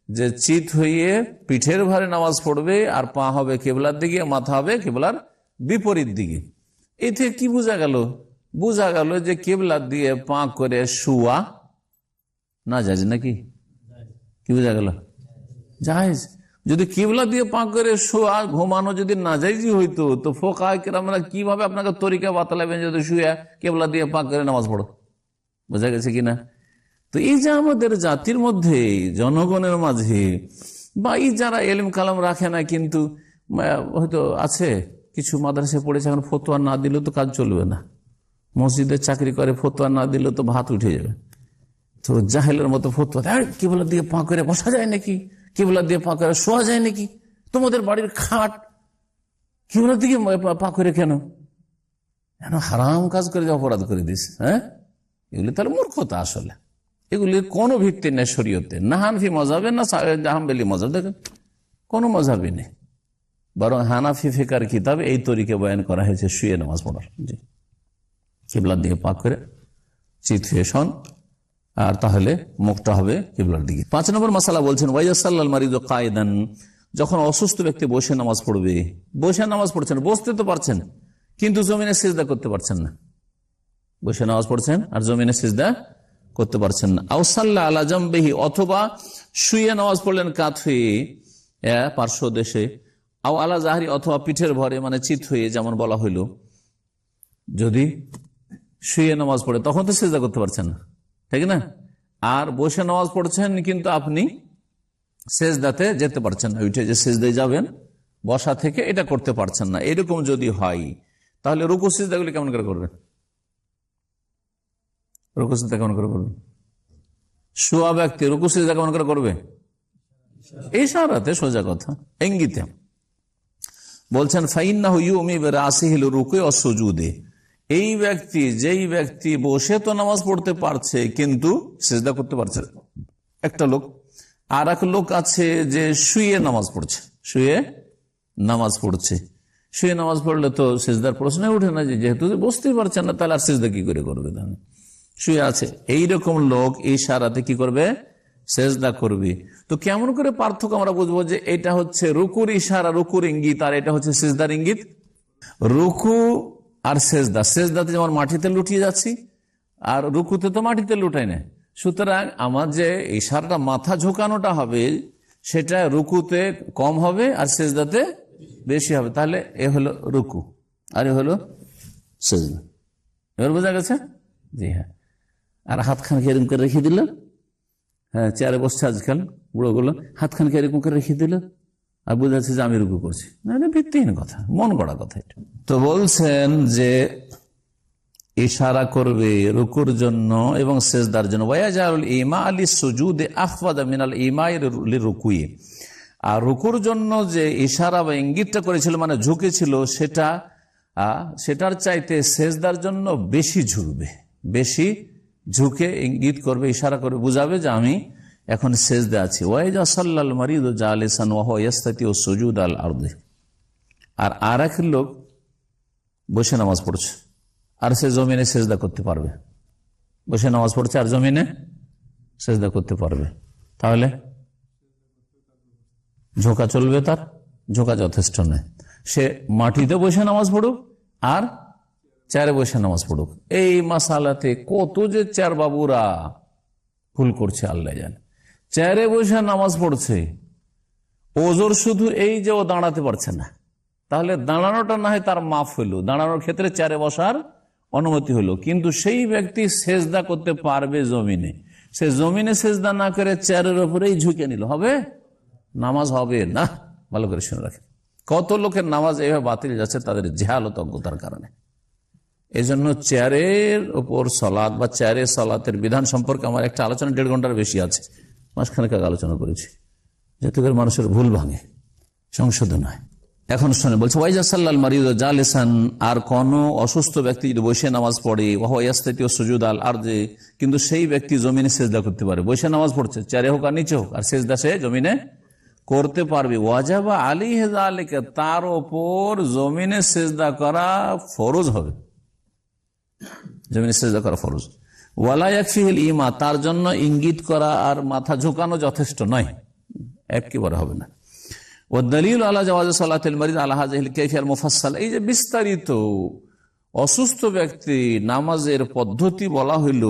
যে চিত হয়ে পিঠের ভারে নামাজ পড়বে, আর পা হবে কিবলার দিকে, মাথা হবে কিবলার বিপরীত দিকে। এতে কি বোঝা গেল? বোঝা গেল যে কিবলার দিয়ে পা করে শুয়া না জায়েজ নাকি? কি বোঝা গেল? জায়েজ। যদি কিবলা দিয়ে পা করে শোয়া ঘুমানো যদি নাজাইজই হইতো, তো ফোকায়ে কেরামরা কিভাবে আপনাকে তরিকা বাতলাবেন যদি শুয়ে কিবলা দিয়ে পা করে নামাজ পড়ো? বোঝা গেছে কিনা? তো এই যে আমাদের জাতির মধ্যে, জনগণের মাঝে, বা এই যারা এলিম কালাম রাখে না, কিন্তু হয়তো আছে কিছু মাদ্রাসায় পড়েছে, এখন ফতোয়া না দিলেও তো কাজ চলবে না, মসজিদে চাকরি করে, ফতোয়া না দিলেও তো ভাত উঠে যাবে, তো জাহেলের মতো ফতোয়া, কিবলা দিয়ে পা করে বসা যায় নাকি, কিবলা দিয়ে পা করে শোয়া যায় নাকি, তোমাদের বাড়ির খাট কিবলা দিকে পা করে কেন হারাম কাজ করে অপরাধ করে দিস। হ্যাঁ, এগুলি তাহলে মূর্খতা। আসলে এগুলির কোনো ভিত্তি নেই শরীয়তে, না হানফি মজাবে না হাম্বলি মজাব, দেখেন কোনো মজাবি নেই। বরং হানাফি ফিকার কিতাবে এই তরিকে বয়ান করা হয়েছে শুয়ে নামাজ পড়ার। জি, কিবলার দিকে পা করে চিত হয়ে শোন, আর তাহলে মুখটা হবে কিবলার দিকে। 5 নম্বর মাসালা বলছেন, ওয়াইয়াসাল্লাল মারিদু কায়দান, যখন অসুস্থ ব্যক্তি বসে নামাজ পড়বে, বসে নামাজ পড়ছেন, বসতে তো পারছেন কিন্তু জমিনে সিজদা করতে পারছেন না। বসে নামাজ পড়ছেন আর জমিনে সিজদা করতে পারছেন না। আও সাল্লা আলা জামবিহি, অথবা শুয়ে নামাজ পড়লেন কাত হয়ে পার্শ্ব দেশে। আও আলা জাহরি, অথবা পিঠের ভরে মানে চিত হয়ে, যেমন বলা হইল। যদি শুয়ে নামাজ পড়ে তখন তো সিজদা করতে পারছেন না, ঠিক না? আর বসে নামাজ পড়ছেন কিন্তু আপনি সেজদাতে যেতে পারছেন না, উঠে যে সেজদায় যাবেন বসা থেকে, এটা করতে পারছেন না। এরকম যদি হয় তাহলে রুকু সিজদাগুলি কেমন করে করবেন? রুকু সিজদা কেমন করে করবেন? শোয়া ব্যক্তি রুকু সিজদা কেমন করে করবে? ইশারাতে, সোজা কথা, ইঙ্গিতে। বলছেন ফাইন্নাহু ইউমি বিরাসিহিল রুকু ওয়াস সুজুদে, এই ব্যক্তি, যেই ব্যক্তি বসে তো নামাজ পড়তে পারছে কিন্তু সিজদা করতে পারছে একটা লোক, আর এক লোক আছে যে শুয়ে নামাজ পড়ছে, শুয়ে নামাজ পড়ছে। শুয়ে নামাজ পড়লে তো সিজদার প্রশ্ন উঠে না, যেহেতু বসতেই পারছে না, তাহলে আর সিজদা কি করে করবে? শুয়ে আছে, এইরকম লোক ইশারাতে কি করবে? সেজদা করবে। তো কেমন করে পার্থক্য আমরা বুঝবো যে এটা হচ্ছে রুকুর ইশারা, রুকুর ইঙ্গিত, আর এটা হচ্ছে সিজদার ইঙ্গিত? রুকু আর সেজদাতে যেমন মাটিতে লুটিয়ে যাচ্ছি, আর রুকুতে তো মাটিতে লুটাই না। সুতরাং আমার যে ইশারাটা মাথা ঝোঁকানোটা হবে সেটা রুকুতে কম হবে আর সেজদাতে বেশি হবে। তাহলে এ হলো রুকু আর এ হলো সেজদা। এবার বোঝা গেছে? জি হ্যাঁ। আর হাতখানকে এরকম করে রেখে দিল, হ্যাঁ চেয়ারে বসছে আজকাল বুড়োগুলো, হাতখানকে এরকম করে রেখে দিল আর বোঝা যাচ্ছে যে আমি রুকু করছি। না, এটা ভিত্তিহীন কথা, মন গড়া কথা এটা। তো বলছেন যে ইশারা করবে রুকুর জন্য এবং সেজদার জন্য। ওয়াজালুল ইমা আলি সুজুদে আখফাদা মিনাল ইমাই লিরুকুই। আর রুকুর জন্য যে ইশারা বা ইঙ্গিতটা করেছিল, মানে ঝুঁকেছিল, সেটার চাইতে সেজদার জন্য বেশি ঝুঁকবে, বেশি ঝুঁকে ইঙ্গিত করবে, ইশারা করবে, বুঝাবে যে আমি এখন সেজদে আছি। ওয়াইজা সাল্লাল মারিদু জালিসান ওয়া হুয়া ইয়াস্তাতিউ সুজুদ আল আরদি। আর আরেক লোক বসে নামাজ পড়ছে আর সে জমিনে সেজদা করতে পারবে, বসে নামাজ পড়ছে আর জমিনে সেজদা করতে পারবে, তাহলে ঝোঁকা চলবে? তার ঝোঁকা যথেষ্ট নয়। সে মাটিতে বসে নামাজ পড়ুক আর চেয়ারে বসে নামাজ পড়ুক। এই মাসালাতে কত যে চেয়ার বাবুরা ভুল করছে আল্লাহ জানে। চেয়ারে বসে নামাজ পড়ছে, ওজোর শুধু এই যে ও দাঁড়াতে পারছে না, তাহলে দাঁড়ানোটা না হয় তার মাফ হইল, দাঁড়ানোর ক্ষেত্রে চেয়ারে বসার অনুমতি হলো, কিন্তু সেই ব্যক্তি সেজদা করতে পারবে জমিনে, সে জমিনে সেজদা না করে চেয়ারের উপরেই ঝুঁকে নিল, হবে? নামাজ হবে না। ভালো করে শুনে রাখেন, কত লোকের নামাজ এইভাবে বাতিল যাচ্ছে তাদের জেহালত অজ্ঞতার কারণে। এই জন্য চেয়ারের উপর সলাৎ বা চেয়ারে সলাতের বিধান সম্পর্কে আমার একটা আলোচনা 1.5 ঘন্টার বেশি আছে, মাসখানেক আগে আলোচনা করেছি, যাতে করে মানুষের ভুল ভাঙে, সংশোধন হয়। এখন শুনে বলছে ওয়াইজা সাল্লাল মারিদ জালিসান, আর কোন অসুস্থ ব্যক্তি যদি বসে নামাজ পড়ে, ওয়া ইয়াস্তাতিউ সুজুদ আল আরদি, কিন্তু সেই ব্যক্তি জমিনে সেজদা করতে পারে, বসে নামাজ পড়ছে, চেয়ারে হোক আর নিচে হোক, আর সেজদা সে জমিনে করতে পারবে। ওয়াজাবা আলাইহি যালিকা, তার উপর জমিনে সেজদা করা ফরজ হবে, জমিনে সেজদা করা ফরজ। ওয়ালা ইয়াকফিহিল ইমা, তার জন্য ইঙ্গিত করা আর মাথা ঝুঁকানো যথেষ্ট নয়, একেবারে হবে না। ও দলিল আলা জাওয়াজ সালাতিল মারিদ আলা হাযিহিল কাইফিয়াল মুফাসসাল, এই যে বিস্তারিত অসুস্থ ব্যক্তি নামাজের পদ্ধতি বলা হইল,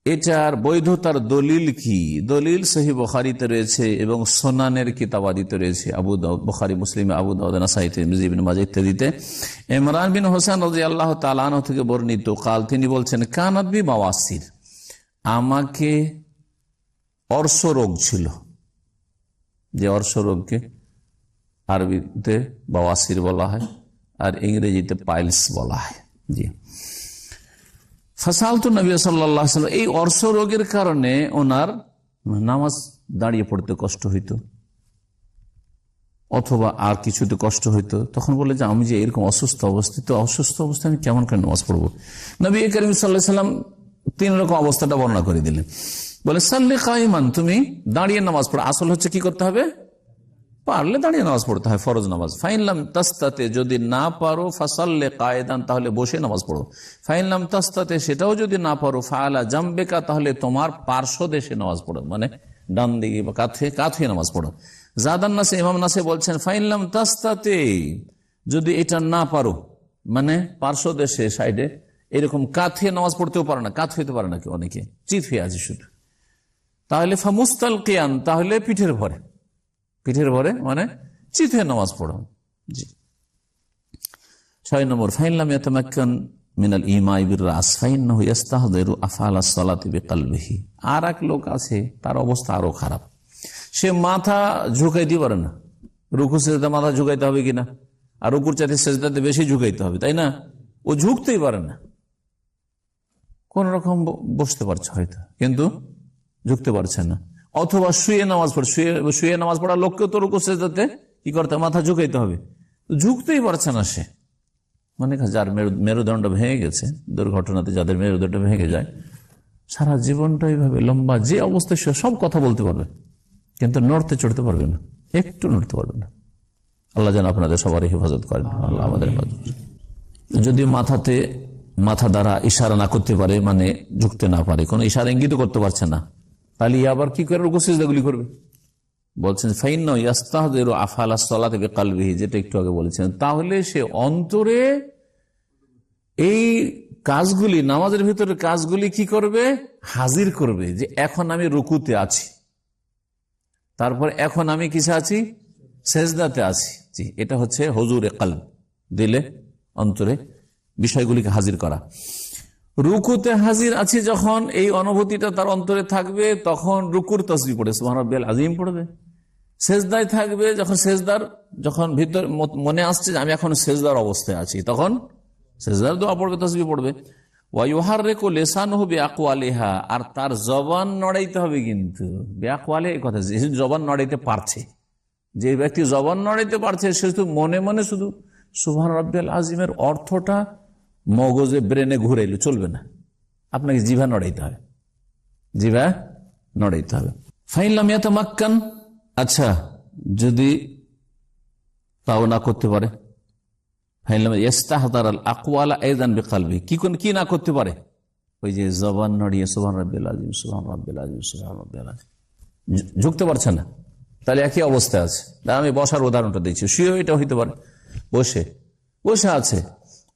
এটার বৈধতার দলিল কি? দলিল সহিহ বুখারীতে রয়েছে এবং সুনানের কিতাবাদিতে রয়েছে, আবু দাউদ, বুখারী, মুসলিম, আবু দাউদ, নাসাঈ, তিরমিজি, ইবনে মাজাহ ইত্যাদিতে। ইমরান বিন হোসেন রাদিয়াল্লাহু তাআলা আনহু থেকে বর্ণিত, কাল, তিনি বলছেন, কানাত বি বাওয়াসির, আমাকে অর্শ রোগ ছিল, যে অর্শ রোগকে আরবিতে বাওয়াসির বলা হয় আর ইংরেজিতে পাইলস বলা হয়। জি, ফাসালতু নবী সাল্লাল্লাহু আলাইহি ওয়াসাল্লাম, এই অর্শ রোগের কারণে ওনার নামাজ দাঁড়িয়ে পড়তে কষ্ট হইতো অথবা আর কিছুতে কষ্ট হইতো, তখন বলে যে আমি যে এরকম অসুস্থ অবস্থায় আমি কেমন করে নামাজ পড়বো? নবী করিম সাল্লাল্লাহু আলাইহি ওয়াসাল্লাম 3 রকম অবস্থাটা বর্ণনা করে দিলেন। বলে সাল্লি কাইমান, তুমি দাঁড়িয়ে নামাজ পড়ো। আসল হচ্ছে কি করতে হবে? পারলে দাঁড়িয়ে নামাজ পড়তে হয়, ফরজ নামাজ। ফাইনলাম তাস্তাতে, যদি না পারো, ফাসাল্লে কায়েদান, তাহলে বসে নামাজ পড়ো। ফাইনলাম তাস্তাতে, সেটাও যদি না পারো, ফাআলা জামবেকা, তাহলে তোমার পার্শ্ব দেশে নামাজ পড়ো, মানে ডান দিকে বা কাঁথে নামাজ পড়ো। জাদান নাসে, ইমাম নাসে বলছেন, ফাইনলাম তাস্তাতে, যদি এটা না পারো, মানে পার্শ্ব দেশে, সাইডে, এরকম কাঁথে নামাজ পড়তেও পারে না, কাঁথ হইতে পারে না কেউ, অনেকে চিত হয়ে আছে শুধু, তাহলে ফামুস্তালকিয়ান, তাহলে পিঠের ভরে মানে চিত হয়ে নামাজ পড়ো। জি। 6 নম্বর, ফাইনলাম ইয়াতামাক্কান মিনাল ইমাই বির রাস ফাইন্নাহু ইস্তাহদিরু আফআলাস সালাতি বিকলবিহি। আর এক লোক আছে, তার অবস্থা আরো খারাপ, সে মাথা ঝুঁকাইতে পারে না, রুকু সেজদা মাথা ঝুঁকাইতে হবে কিনা, আর রুকুর চাইতে সেজদাতে বেশি ঝুঁকাইতে হবে, তাই না? ও ঝুঁকতেই পারে না, কোন রকম বসতে পারছে হয়তো, কিন্তু ঝুঁকতে পারছে না। অথবা শুয়ে নামাজ পড়ে, শুয়ে নামাজ পড়ার লোককেও তো রুকু সেজদাতে কি করতে হবে? মাথা ঝুঁকাইতে হবে, ঝুঁকতেই পারছে না সে। মানে যার মেরুদণ্ড ভেঙে গেছে, দুর্ঘটনাতে যাদের মেরুদণ্ড ভেঙে যায়, সারা জীবনটা এইভাবে লম্বা যে অবস্থায় সব কথা বলতে পারবে, কিন্তু নড়তে চড়তে পারবে না, একটু নড়তে পারবে না। আল্লাহ যেন আপনাদের সবারই হেফাজত করেন, আল্লাহ আমাদের হেফাজত। যদি মাথা দ্বারা ইশারা না করতে পারে, মানে ঝুঁকতে না পারে, কোনো ইশারা ইঙ্গিত করতে পারছে না, তাহলে আবার কি করে রুকু সিজদাগুলি করবে? বলছেন ফাইন্না ইয়াস্তাহদিরু আফআলা সলাতি বিকলবিহি, যেটা একটু আগে বলেছেন, তাহলে সে অন্তরে এই কাজগুলি, নামাজের ভিতরে কাজগুলি কি করবে, হাজির করবে, যে এখন আমি রুকুতে আছি, তারপর এখন আমি কিসে আছি, সেজদাতে আছি। জি, এটা হচ্ছে হুজুরে কলব, দিলে অন্তরে বিষয়গুলিকে হাজির করা। রুকুতে হাজির আছি যখন, এই অনুভূতিটা তার অন্তরে থাকবে, তখন রুকুর তাসবিহ পড়ে সুবহান রাব্বিয়াল আযীম পড়বে। সেজদায় থাকবে, যখন ভিতর মনে আসছে যে আমি এখন সেজদার অবস্থায় আছি, তখন সেজদার দোয়া পড়বে, তাসবিহ পড়বে। ওয়া ইউহাররিকু লিসানুহু বিআকওয়ালিহা, আর তার জবান নড়াইতে হবে, কিন্তু বিআকওয়ালি এই কথা, যে জবান নড়াইতে পারছে, যে ব্যক্তি জবান নড়াইতে পারছে, সে শুধু মনে মনে শুধু সুবহান রাব্বিয়াল আযীমের অর্থটা মগজে ব্রেনে ঘুরাইলে চলবে না, আপনাকে জিভা নড়াইতে হবে, জিভা নড়াইতে হবে। ফাইন লাম ইয়াতামাক্কান, আচ্ছা যদি তাও না করতে পারে, ফাইন লাম ইস্তাহদার আল আকওয়ালা আইদান বিকলবি, কি না করতে পারে, ওই যে জবান নড়িয়ে সুবহান রাব্বিয়াল আযীম, সুবহান রাব্বিয়াল আযীম, সুবহান রাব্বিয়াল আযীম ঝুঁকতে পারছে না, তাহলে একই অবস্থায় আছে। আমি বসার উদাহরণটা দিচ্ছি, শুয়ে এটা হইতে পারে, বসে আছে,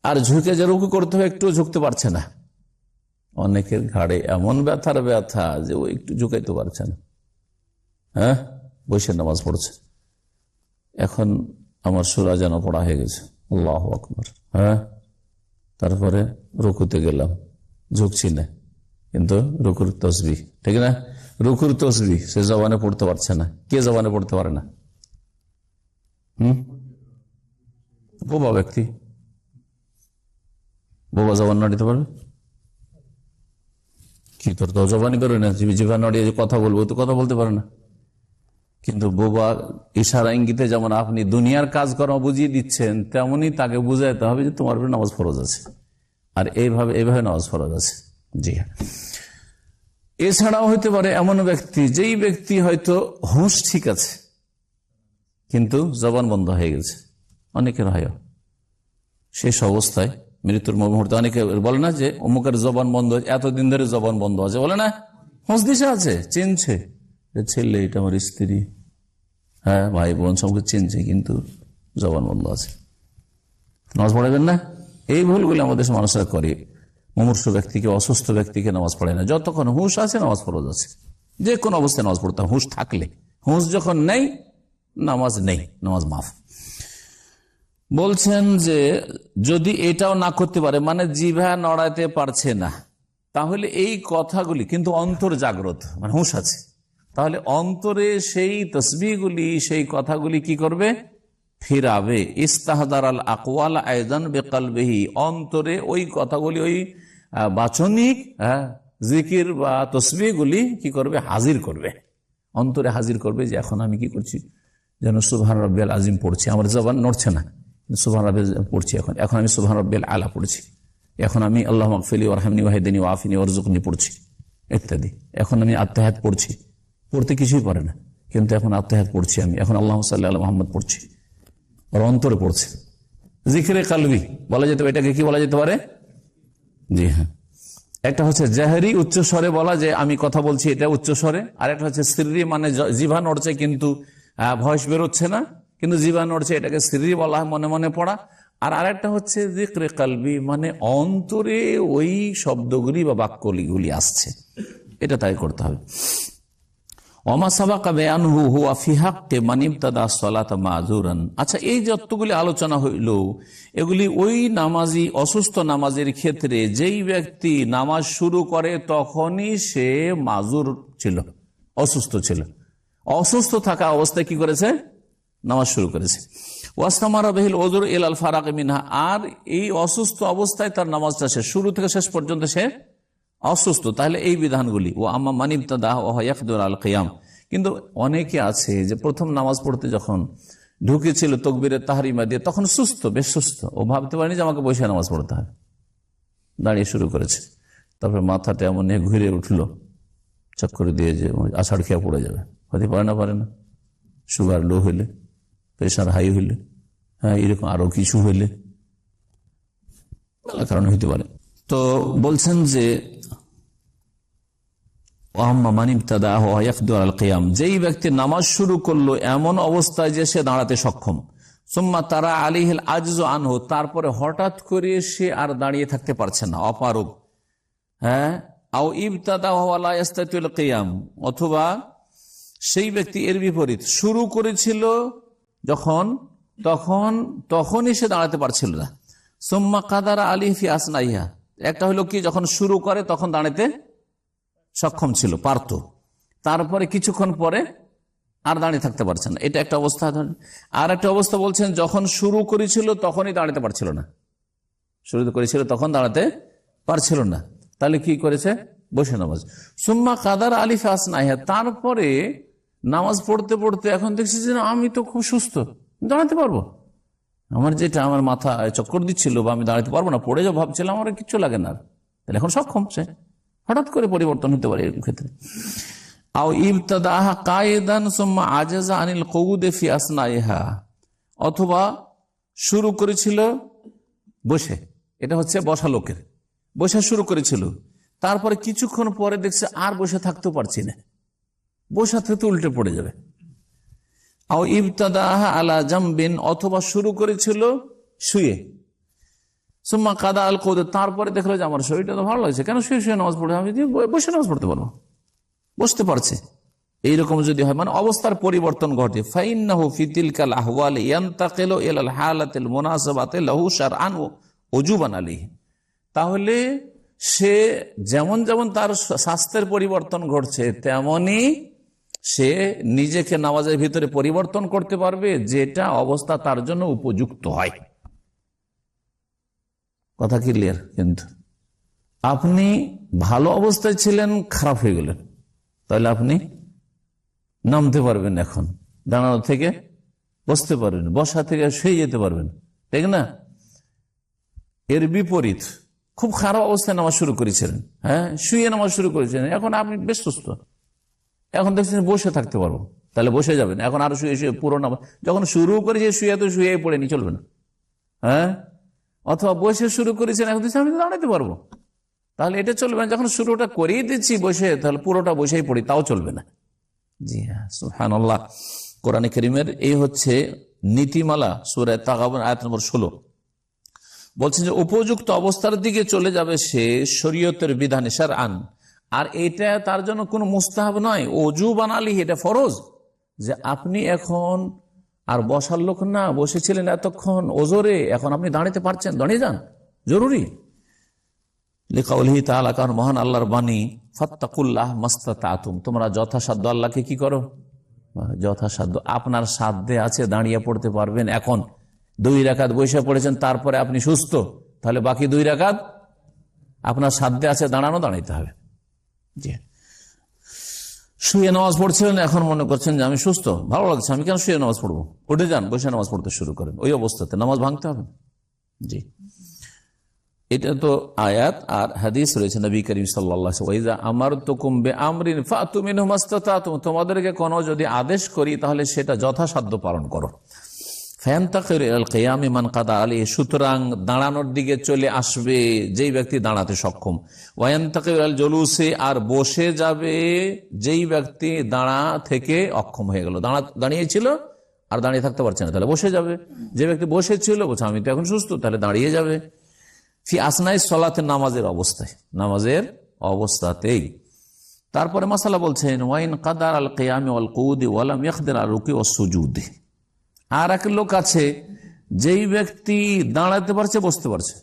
আর ঝুঁকে যে রুকু করতে হবে একটু ঝুঁকতে পারছে না। অনেকের ঘাড়ে এমন ব্যথা যে ও একটু ঝুঁকাইতে পারছে না, হ্যাঁ, বসে নামাজ পড়ছে। এখন আমার সূরা যেন পড়া হয়ে গেছে, আল্লাহু আকবার, হ্যাঁ, তারপরে রুকুতে গেলাম, ঝুঁকছি না, কিন্তু রুকুর তাসবিহ, ঠিক না, রুকুর তাসবিহ সে জবানে পড়তে পারছে না। কে জবানে পড়তে পারে না? বোবা ব্যক্তি, বোবা জবান নাড়িতে পারবে কি? তোর তো জবানি করে না, জিভা নাড়িয়ে কথা বলবো, তো কথা বলতে পারে না। কিন্তু বোবা ইশারা ইঙ্গিতে যেমন আপনি দুনিয়ার কাজকর্ম বুঝিয়ে দিচ্ছেন, তেমনি তাকে বুঝাইতে হবে যে তোমার উপরে নামাজ ফরজ আছে, আর এইভাবে নামাজ ফরজ আছে। জি হ্যাঁ, এছাড়াও হইতে পারে এমন ব্যক্তি, যেই ব্যক্তি হয়তো হুঁশ ঠিক আছে কিন্তু জবান বন্ধ হয়ে গেছে, অনেকের হয় শেষ অবস্থায়, মৃত্যুর মুহূর্তে অনেকে বলে না যে অমুকের জবান বন্ধ, এতদিন ধরে জবান বন্ধ আছে, বলে না, হুঁশ দিশা আছে, চিনছে ছেলে এটা আমার স্ত্রী, হ্যাঁ, ভাই বোন সবকে চিনছে, কিন্তু জবান বন্ধ আছে, নামাজ পড়াবেন না। এই ভুলগুলি আমাদের মানুষরা করে। মুমূর্ষ ব্যক্তিকে, অসুস্থ ব্যক্তিকে নামাজ পড়ে না, যতক্ষণ হুঁশ আছে নামাজ ফরজ আছে, যে কোনো অবস্থায় নামাজ পড়তে হুঁশ থাকলে। হুঁশ যখন নেই, নামাজ নেই, নামাজ মাফ। বলছেন যে যদি এটাও না করতে পারে, মানে জিভা নড়াতে পারছে না, তাহলে এই কথাগুলি কিন্তু অন্তর জাগ্রত, মানে হুঁশ আছে, তাহলে অন্তরে সেই তসবিহগুলি, সেই কথাগুলি কি করবে, ফিরাবে। ইস্তাহদার আল আকওয়াল আয়দান বিকলবিহি, অন্তরে ওই কথাগুলি, ওই বাচনিক জিকির বা তসবিহগুলি কি করবে, হাজির করবে, অন্তরে হাজির করবে, যে এখন আমি কি করছি, যেন সুবহান রাব্বিয়াল আযীম পড়ছি, আমার জবান নড়ছে না, সুবহান রাব্বিয়াল পড়ছি, এখন আমি সুবহান রাব্বিয়াল আলা পড়ছি, এখন আমি আল্লাহুম্মা গফিরলি ওয়ারহামনি ওয়াহদিনি ওয়াআফিনি ওয়ারযুকনি পড়ছি, ইত্যাদি। এখন আমি আত্তাহিয়াত পড়ছি, পড়তে কিছুই পারে না, কিন্তু এখন আত্তাহিয়াত পড়ছি, আমি এখন আল্লাহুম্মা সাল্লি আলা মুহাম্মদ পড়ছি, আর অন্তরে পড়ছে। জিকিরে কালবি বলা যেতে পারে, এটাকে কি বলা যেতে পারে? জি হ্যাঁ, একটা হচ্ছে জাহেরি, উচ্চ স্বরে বলা, যে আমি কথা বলছি, এটা উচ্চ স্বরে। আর একটা হচ্ছে সিররি, মানে জিভা নড়ছে কিন্তু ভয়েস বেরোচ্ছে না, কিন্তু জিভা নড়ছে, এটাকে সিররি বলা হয়, মনে মনে পড়া। আর আরেকটা হচ্ছে জিক্রে কালবি, মানে অন্তরে ওই শব্দগুলি বা বাক্যগুলি আসছে, এটা তাই করতে হবে। আচ্ছা, এই যতগুলি আলোচনা হইল, এগুলি ওই নামাজি, অসুস্থ নামাজের ক্ষেত্রে, যেই ব্যক্তি নামাজ শুরু করে তখনই সে মাজুর ছিল, অসুস্থ ছিল, অসুস্থ থাকা অবস্থায় কি করেছে, নামাজ শুরু করেছে। ওয়াস্তামারা বিহিল ওযর ইলাল ফারাগ মিনহা, আর এই অসুস্থ অবস্থায় তার নামাজটা শেষ, শুরু থেকে শেষ পর্যন্ত সে অসুস্থ, তাহলে এই বিধানগুলি। ও আম্মা মানিবতাদাহ ওয়া ইয়াকদুর আল কিয়াম, কিন্তু অনেকে আছে যে প্রথম নামাজ পড়তে যখন ঢুকেছিল তাকবীরে তাহরিমা দিয়ে, তখন সুস্থ, বেশ সুস্থ, ও ভাবতে পারেনি যে আমাকে বসে নামাজ পড়তে হবে, দাঁড়িয়ে শুরু করেছে, তারপরে মাথাটা এমন ঘুরে উঠলো, চক্কর দিয়ে যে আষাঢ় খেয়া পড়ে যাবে, হতে পারে না, সুগার লো হইলে, প্রেশার হাই হইলে, হ্যাঁ, এরকম আরো কিছু হইলে, কারণ হইতে পারে। তো বলছেন যে যেই ব্যক্তি নামাজ শুরু করলো এমন অবস্থায় যে সে দাঁড়াতে সক্ষম, সুম্মা তারা আলিহিল আজজ আনহু, তারপরে হঠাৎ করে সে আর দাঁড়িয়ে থাকতে পারছে না, অপারগ। হ্যাঁ, আও ইবতাদাহু লা ইস্তাতিউল কিয়াম, অথবা সেই ব্যক্তি এর বিপরীত, শুরু করেছিল যখন তখনই সে দাঁড়াতে পারছিল না। সুম্মা কাদারা আলিহি ফি আসনাইহা, একটা হলো কি যখন শুরু করে তখন দাঁড়াতে সক্ষম ছিল, পারত, তারপরে কিছুক্ষণ পরে আর দাঁড়িয়ে থাকতে পারছে না, এটা একটা অবস্থা। আর একটা অবস্থা বলছেন যখন শুরু করেছিল তখনই দাঁড়াতে পারছিল না, শুরু করেছিল তখন দাঁড়াতে পারছিল না, তাহলে কি করেছে? বসে নামাজ। সুম্মা কাদার আলিফ আসনাইহা, তারপরে নামাজ পড়তে পড়তে এখন দেখছি যে আমি তো খুব সুস্থ, দাঁড়াতে পারবো, আমার মাথা চক্কর দিচ্ছিল বা আমি দাঁড়াতে পারবো না, পড়ে যাও ভাবছিলাম, আমার কিচ্ছু লাগে না, তাহলে এখন সক্ষম। সে হঠাৎ করে পরিবর্তন হতে পারে এর ক্ষেত্রে। আও ইবতাদাহা কায়েদান সুম্মা আজাজা আনিল কউদি ফি আসনাইহা, অথবা শুরু করেছিল বসে, এটা হচ্ছে বসা লোকের, বসে শুরু করেছিল, তারপরে কিছুক্ষণ পরে দেখছে আর বসে থাকতেও পারছি না, বসা থেকে উল্টে পড়ে যাবে। আও ইবতাদাহা আলা জামবিন, অথবা শুরু করেছিল শুয়ে, সুম্মা কাদা আল কউদ, তারপরে দেখলো যে আমার শরীরটা তো ভালো লাগছে, কেন শুয়ে শুয়ে নামাজ পড়ে, আমি বসে নামাজ পড়তে পারবো, বসতে পারছে। এইরকম যদি হয়, মানে অবস্থার পরিবর্তন ঘটে, ফাইন্নাহু ফি তিলকাল আহওয়াল ইয়ান্তাকিলু ইলাল হালাতিল মুনাসাবাতি লাহু শারআন ওজুবান আলাইহি, তাহলে সে যেমন যেমন তার স্বাস্থ্যের পরিবর্তন ঘটছে তেমনি সে নিজেকে নামাজের ভিতরে পরিবর্তন করতে পারবে, যেটা অবস্থা তার জন্য উপযুক্ত হয়। কথা ক্লিয়ার? কিন্তু আপনি ভালো অবস্থায় ছিলেন, খারাপ হয়ে গেলেন, তাহলে আপনি নামতে পারবেন, এখন দাঁড়ানো থেকে বসতে পারবেন, বসা থেকে শুয়ে যেতে পারবেন, ঠিক না? এর বিপরীত, খুব খারাপ অবস্থায় নামাজ শুরু করেছিলেন, হ্যাঁ, শুয়ে নামাজ শুরু করেছিলেন, এখন আপনি বেশ সুস্থ, এখন দেখছেন বসে থাকতে পারবো, তাহলে বসে যাবেন, এখন আরো শুয়ে শুয়ে পুরো নামাজ, যখন শুরু করেছে শুয়ে তো শুয়ে পড়েনি, চলবে না। হ্যাঁ, অথবা বসে শুরু করেছেন, এখন আমি তো দাঁড়াতে পারবো, তাহলে এটা চলবে না। যখন শুরুটা করিয়ে দিচ্ছি বসে, তাহলে পুরোটা বসেই পড়ি, তাও চলবে না। জি হ্যাঁ, সুবহানাল্লাহ। কোরআনে কারীমের এই হচ্ছে নীতিমালা, সূরা তাগাবুন আয়াত নম্বর 16 বলছেন যে উপযুক্ত অবস্থার দিকে চলে যাবে সে শরীয়তের বিধানে শারআন, আর এটা তার জন্য কোনো মুস্তাহাব নয়, ওজুবান আলাইহি, এটা ফরজ, যে আপনি এখন আর বসার লোক না, বসেছিলেন এতক্ষণ ওজোরে, এখন আপনি দাঁড়াতে পারছেন, দাঁড়িয়ে যান, জরুরি। লিকাউলিহি তাআলা, কারণ মহান আল্লাহর বাণী, ফাত্তাকুল্লাহ মাস্তাতাতুম, তোমরা যথাসাধ্য আল্লাহকে কি করো? যথাসাধ্য, আপনার সাধ্যে আছে দাঁড়িয়ে পড়তে পারবেন। এখন 2 রাকাত বসে পড়েছেন, তারপরে আপনি সুস্থ, তাহলে বাকি 2 রাকাত আপনার সাধ্যে আছে দাঁড়ানো, দাঁড়াইতে হবে। জি, শুয়ে নামাজ পড়ছিলেন, এখন মনে করছেন যে আমি সুস্থ, ভালো লাগছে, আমি কেন শুয়ে নামাজ পড়বো, উঠে যান, বসে নামাজ পড়তে শুরু করেন, ওই অবস্থাতে নামাজ ভাঙতে হবে। জি, এটা তো আয়াত আর হাদিস রয়েছে নবী করিম সাল্লাল্লাহু আলাইহি ওয়াসাল্লাম, ওয়াইজা আমারতুকুম বিআমরিন ফাতু মিনহু মাসতাতাতুম, তোমাদেরকে কোনো যদি আদেশ করি তাহলে সেটা যথাসাধ্য পালন করো। ফায়ান্তাকিলু ইলাল কিয়ামি মান কাদা আলাইহি, সুতরাং দাঁড়ানোর দিকে চলে আসবে যেই ব্যক্তি দাঁড়াতে সক্ষম। ওয়ায়ান্তাকিলু ইলাল জুলুসি, আর বসে যাবে যেই ব্যক্তি দাঁড়া থেকে অক্ষম হয়ে গেল, দাঁড়িয়েছিল আর দাঁড়িয়ে থাকতে পারছে না, তাহলে বসে যাবে। যে ব্যক্তি বসেছিল বলছে আমি তো এখন সুস্থ, তাহলে দাঁড়িয়ে যাবে। ফি আসনাই সলাতে, নামাজের অবস্থায়, নামাজের অবস্থাতেই। তারপরে মাসালা বলছেন, ওয়াইন কাদার আল কিয়ামি ওয়াল কুউদি ওয়া লাম ইয়াকদির আল রুকু ওয়াস সুজুদ, আর এক লোক আছে যেই ব্যক্তি দাঁড়াতে পারছে, বসতে পারছে,